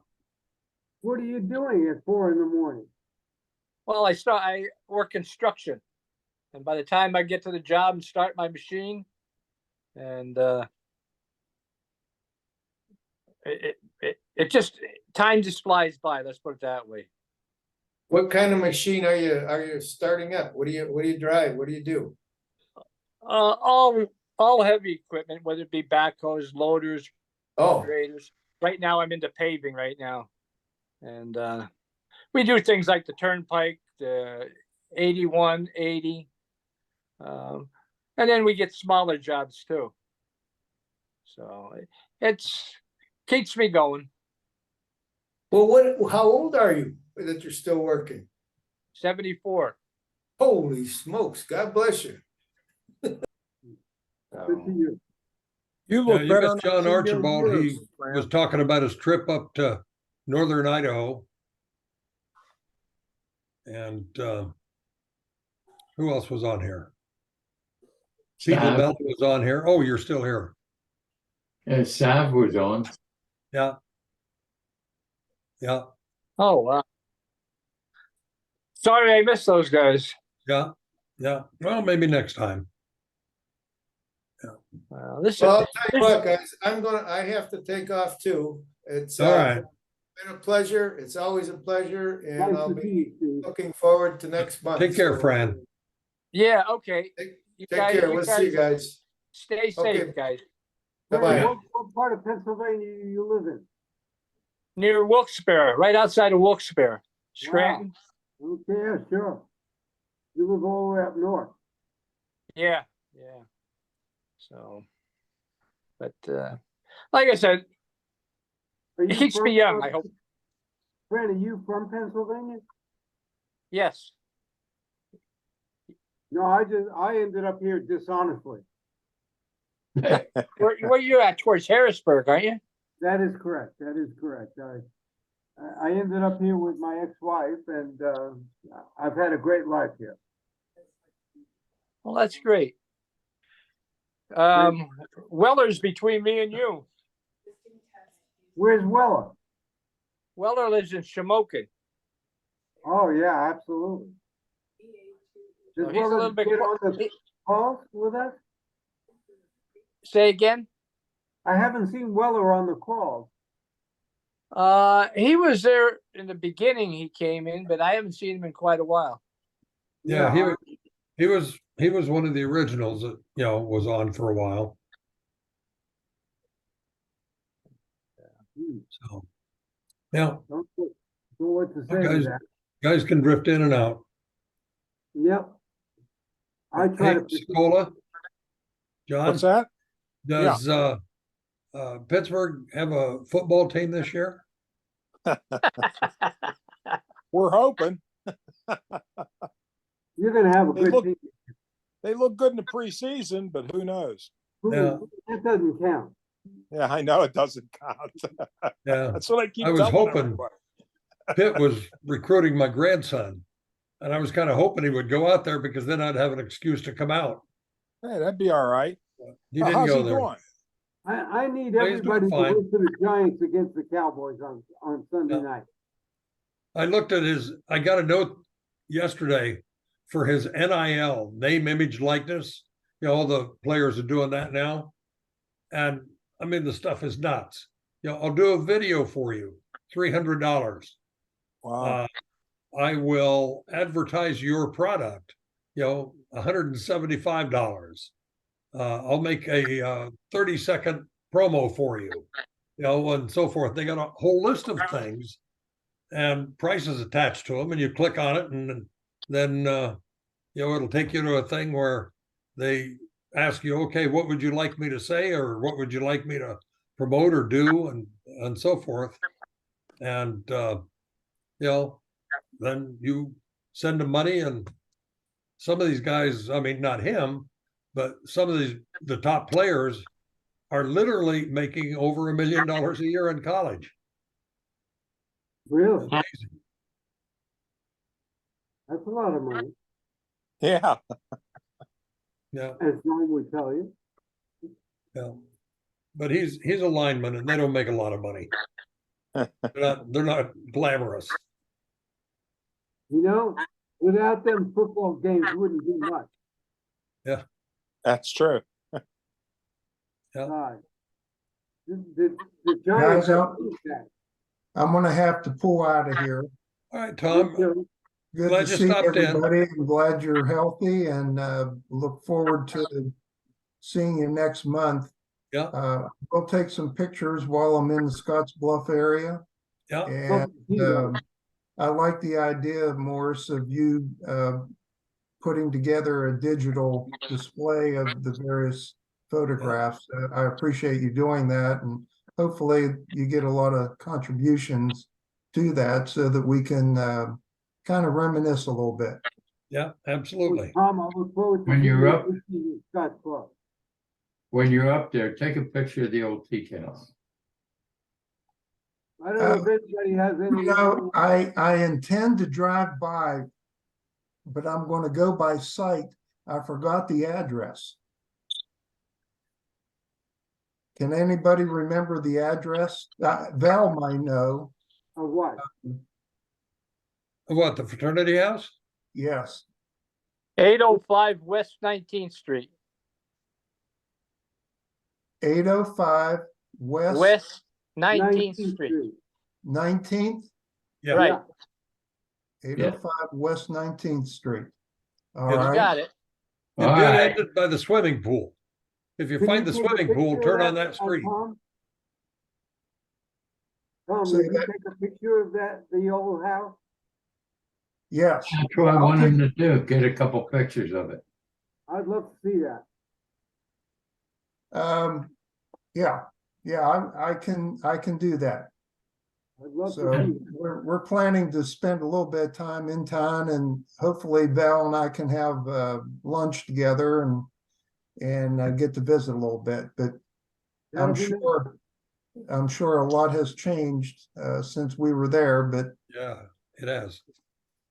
What are you doing at 4 in the morning? Well, I work construction, and by the time I get to the job and start my machine, and it just time just flies by. Let's put it that way. What kind of machine are you starting up? What do you drive? What do you do? All heavy equipment, whether it be backhoes, loaders, Oh, graders. Right now, I'm into paving right now, and we do things like the turnpike, the 81, 80, and then we get smaller jobs too. So it's keeps me going. well, how old are you that you're still working? 74. Holy smokes! God bless you. Good to you. You Yeah, look you better missed than John your Archibald. He years, Fran. was talking about his trip up to northern Idaho. And who else was on here? Pete Sav. LaBella was on here. Oh, you're still here. Sav was on. Yeah. Yeah. Oh wow. Sorry, I missed those guys. Yeah. Yeah. Well, maybe next time. Listen, Well, I'll tell you what, guys, I have to take off too. It's All right. been a pleasure. It's always a pleasure, and Nice I'll to see be you, Steve. looking forward to next month. Take care, So, Fran. yeah, okay. Take care. We'll see you guys. Stay safe, Okay. guys. Bye Fran, bye. what part of Pennsylvania you live in? Near Wilkes-Barre, right outside of Wilkes-Barre, Scranton. Okay, yeah, sure. You live all the way up north. Yeah. So, but like I said, Are it you keeps from, me young. I hope. Fran, are you from Pennsylvania? Yes. No, I ended up here dishonestly. Where you at? Towards Harrisburg, aren't you? That is correct. That is correct. I ended up here with my ex-wife, and I've had a great life here. Well, that's great. Weller's between me and you. Where's Weller? Weller lives in Shamokin. Oh yeah, absolutely. So Does he's a Weller little bit. get on the calls with us? Say again? I haven't seen Weller on the calls. He was there in the beginning. He came in, but I haven't seen him in quite a while. Yeah, he was one of the originals that, was on for a while. So, yeah, Don't know what to say to guys, that. guys can drift in and out. Yep. I try Hey, to. Scola, John, What's that? does Pittsburgh have a football team this year? We're hoping. You're gonna have a They good look- team. They look good in the preseason, but who knows? Yeah. That doesn't count. Yeah, I know it doesn't count. Yeah, That's what I keep I was telling hoping everybody. Pitt was recruiting my grandson, and I was kind of hoping he would go out there because then I'd have an excuse to come out. Hey, that'd be all right. He didn't How's go he there. doing? I need Well, he's doing everybody to fine. root for the Giants against the Cowboys on Sunday Yeah. night. I looked at I got a note yesterday for his NIL, name, image, likeness. All the players are doing that now. And I mean, the stuff is nuts. I'll do a video for you, $300. Wow. I will advertise your product, $175. I'll make a 30-second promo for you, and so forth. They got a whole list of things and prices attached to them, and you click on it, and then it'll take you to a thing where they ask you, okay, what would you like me to say, or what would you like me to promote or do, and so forth. And then you send them money, and some of these guys, I mean, not him, but some of the top players are literally making over $1 million a year in college. Really? Amazing. That's a lot of money, Yeah. Yeah, as Ron would tell you. yeah. But he's a lineman, and they don't make a lot of money. They're not glamorous. Without them, football games wouldn't do much. Yeah, That's true. yeah. God. The Giants Guys, are that. I'm gonna have to pull out of here. All right, Tom. Good Glad to you see stopped in. everybody. I'm glad you're healthy and look forward to seeing you next month. Yeah, We'll take some pictures while I'm in the Scottsbluff area. yeah. And I like the idea, Morris, of you putting together a digital display of the various photographs. I appreciate you doing that, and hopefully you get a lot of contributions to that so that we can kind of reminisce a little bit. Yeah, absolutely. Tom, I look forward to When you're up- seeing you at Scotts Bluff. When you're up there, take a picture of the old tea kettles. I don't know if anybody has any. I intend to drive by, but I'm going to go by sight. I forgot the address. Can anybody remember the address? Val might know. Of what? What, the fraternity house? Yes. 805 West 19th Street. 805 West 19th Street. 19th? Yeah. Right. 805 West 19th Street. All You right. Got it. You're All dead right. ended by the swimming pool. If you Can find the take a swimming pool, picture of turn on that street. Tom, Tom, Say will you that- take a picture of the old house? Yes. That's what I I'll want him take- to do, get a couple pictures of it. I'd love to see that. Yeah, I can do that. I'd love So to see. we're planning to spend a little bit of time in town, and hopefully Val and I can have lunch together and get to visit a little bit. But That'll I'm be sure a lot has changed since we were there. But Yeah, it has.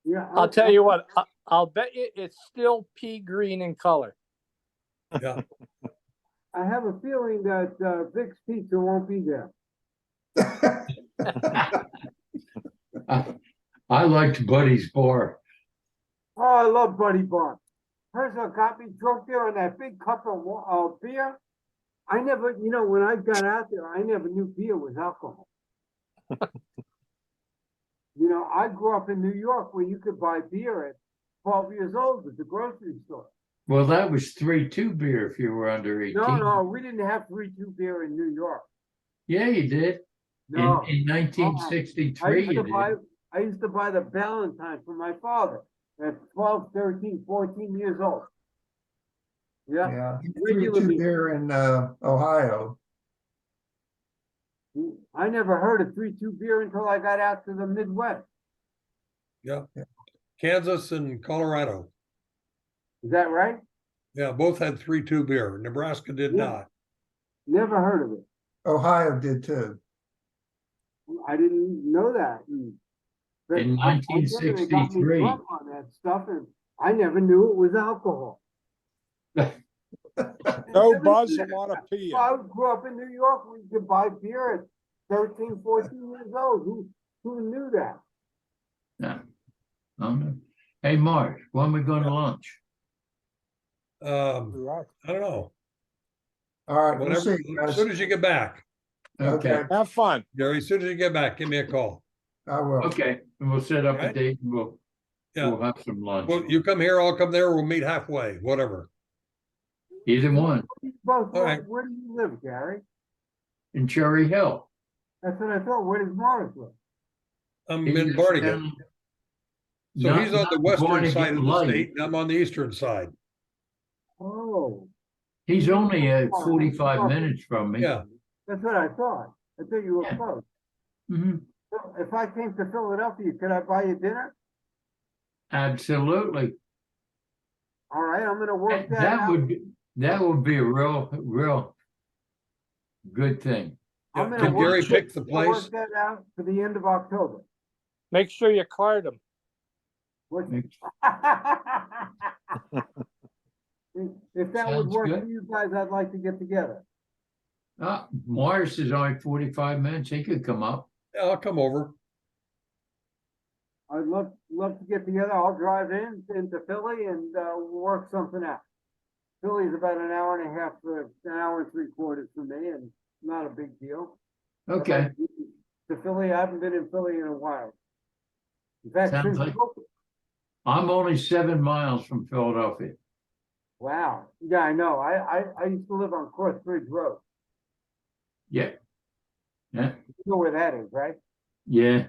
Yeah, I'll tell you what, I'll bet you it's still pea green in color. Yeah. I have a feeling that Vic's Pizza won't be there. I liked Buddy's bar. Oh, I love Buddy Bar. person that got me drunk there on that big cup of beer. I never, when I got out there, I never knew beer was alcohol. I grew up in New York where you could buy beer at 12 years old at the grocery store. Well, that was 3-2 beer if you were under 18. No, we didn't have 3-2 beer in New York. Yeah, you did. No. In 1963, you did. I used to buy the Valentine for my father at 12, 13, 14 years old. Yeah. Yeah, Regular 3-2 beer. beer in Ohio. I never heard of 3-2 beer until I got out to the Midwest. Yeah. Kansas and Colorado. Is that right? Yeah, both had 3-2 beer. Nebraska did Yeah. not. Never heard of it. Ohio did too. I didn't know that. But In I get it, they got me 1963. drunk on that stuff, and I never knew it was alcohol. No buzz, a lot of peeing. I grew up in New York. We could buy beer at 13, 14 years old. Who knew that? Yeah. Hey, Mark, when we going to lunch? I don't know. All right, we'll Whatever, see, as guys. soon as you get back, Okay, Have fun. Gary, as soon as you get back, give me a call. I will. okay. And we'll set up a Right. date and we'll Yeah. have some lunch. Well, you come here, I'll come there, we'll meet halfway, whatever. Either one Both, All right. where do you live, Gary? in Cherry Hill. That's what I thought. Where does Morris live? I'm He's in just Barnegat. down- So not- he's on the not western Barnegat side of the Light. state, and I'm on the eastern side. Oh, He's only 45 minutes from me. Yeah, that's what I thought. I thought you were Yeah. close. Mhm. So if I came to Philadelphia, could I buy you dinner? Absolutely. All right, I'm gonna work that That out. would be a real good thing. I'm Yeah, gonna can Gary work- pick the I'll place? Work that out for the end of October. Make sure you card them. What- Makes- If that would Sounds work good. for you guys, I'd like to get together. Morris is only 45 minutes. He could come up. Yeah, I'll come over. I'd love to get together. I'll drive into Philly and we'll work something out. Philly's about an hour and a half, an hour and 3/4 for me, and not a big deal. Okay. To Philly, I haven't been in Philly in a while. In fact, Sounds since like- I'm only 7 miles from Philadelphia. wow, yeah, I know. I used to live on Cross Bridge Road. Yeah. Yeah. You know where that is, right? Yeah.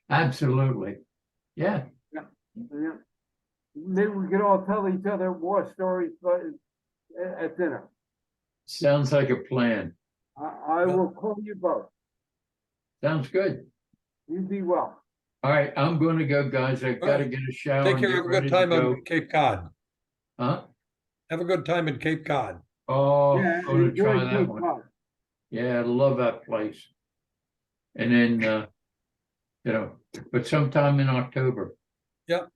Absolutely. Yeah. Yeah. Maybe we could all tell each other war stories at dinner. Sounds like a plan. I will call you both. Sounds good. You be well. All right, I'm going to go, guys. I've All got to right. get a shower. Take and care, get have a ready good to time go. on Cape Cod. Huh? Have a good time in Cape Cod. Oh, Yeah, I'm going to enjoy try that Cape one. Cod. Yeah, I love that place. And then, but sometime in October. Yeah,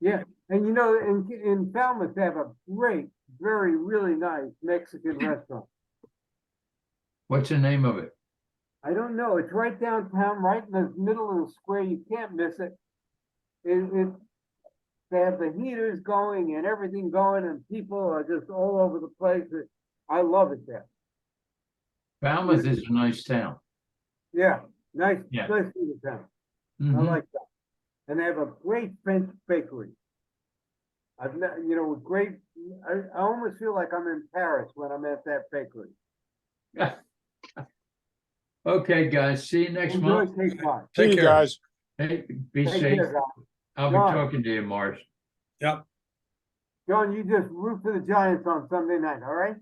and in Falmouth, they have a great, really nice Mexican restaurant. What's the name of it? I don't know. It's right downtown, right in the middle of the square. You can't miss it. They have the heaters going and everything going, and people are just all over the place. I love it there. Falmouth is a nice town. Yeah, nice Yeah. place to the town. I Mhm. like that. And they have a great French bakery. With great. I almost feel like I'm in Paris when I'm at that bakery. Okay, guys. See you next Enjoy month. Cape Cod. See Take you care. guys. Hey, be Take safe. care, guys. I'll be John. talking to you, Mars. Yep. John, you just root for the Giants on Sunday night, all right?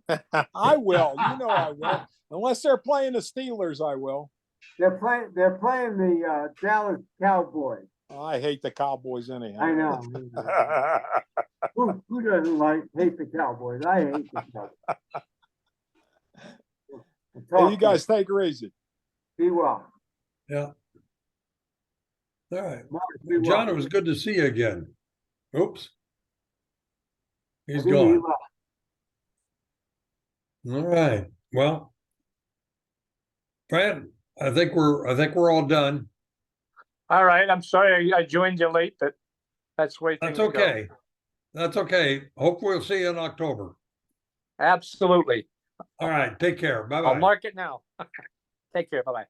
I will. You know I will. Unless they're playing the Steelers, I will. They're playing the Dallas Cowboys. I hate the Cowboys anyhow. I know. Who doesn't hate the Cowboys? I hate the Cowboys. Hey, you guys take it easy. Be well. Yeah. All right. Mark, be well. John, it was good to see you again. Oops. He's I think he gone. left. All right. Well, Fran, I think we're all done. All right, I'm sorry I joined you late, but that's the way That's things go. okay. That's okay. Hope we'll see you in October. Absolutely. All right, take care. I'll Bye-bye. mark it now. Take care. Bye-bye.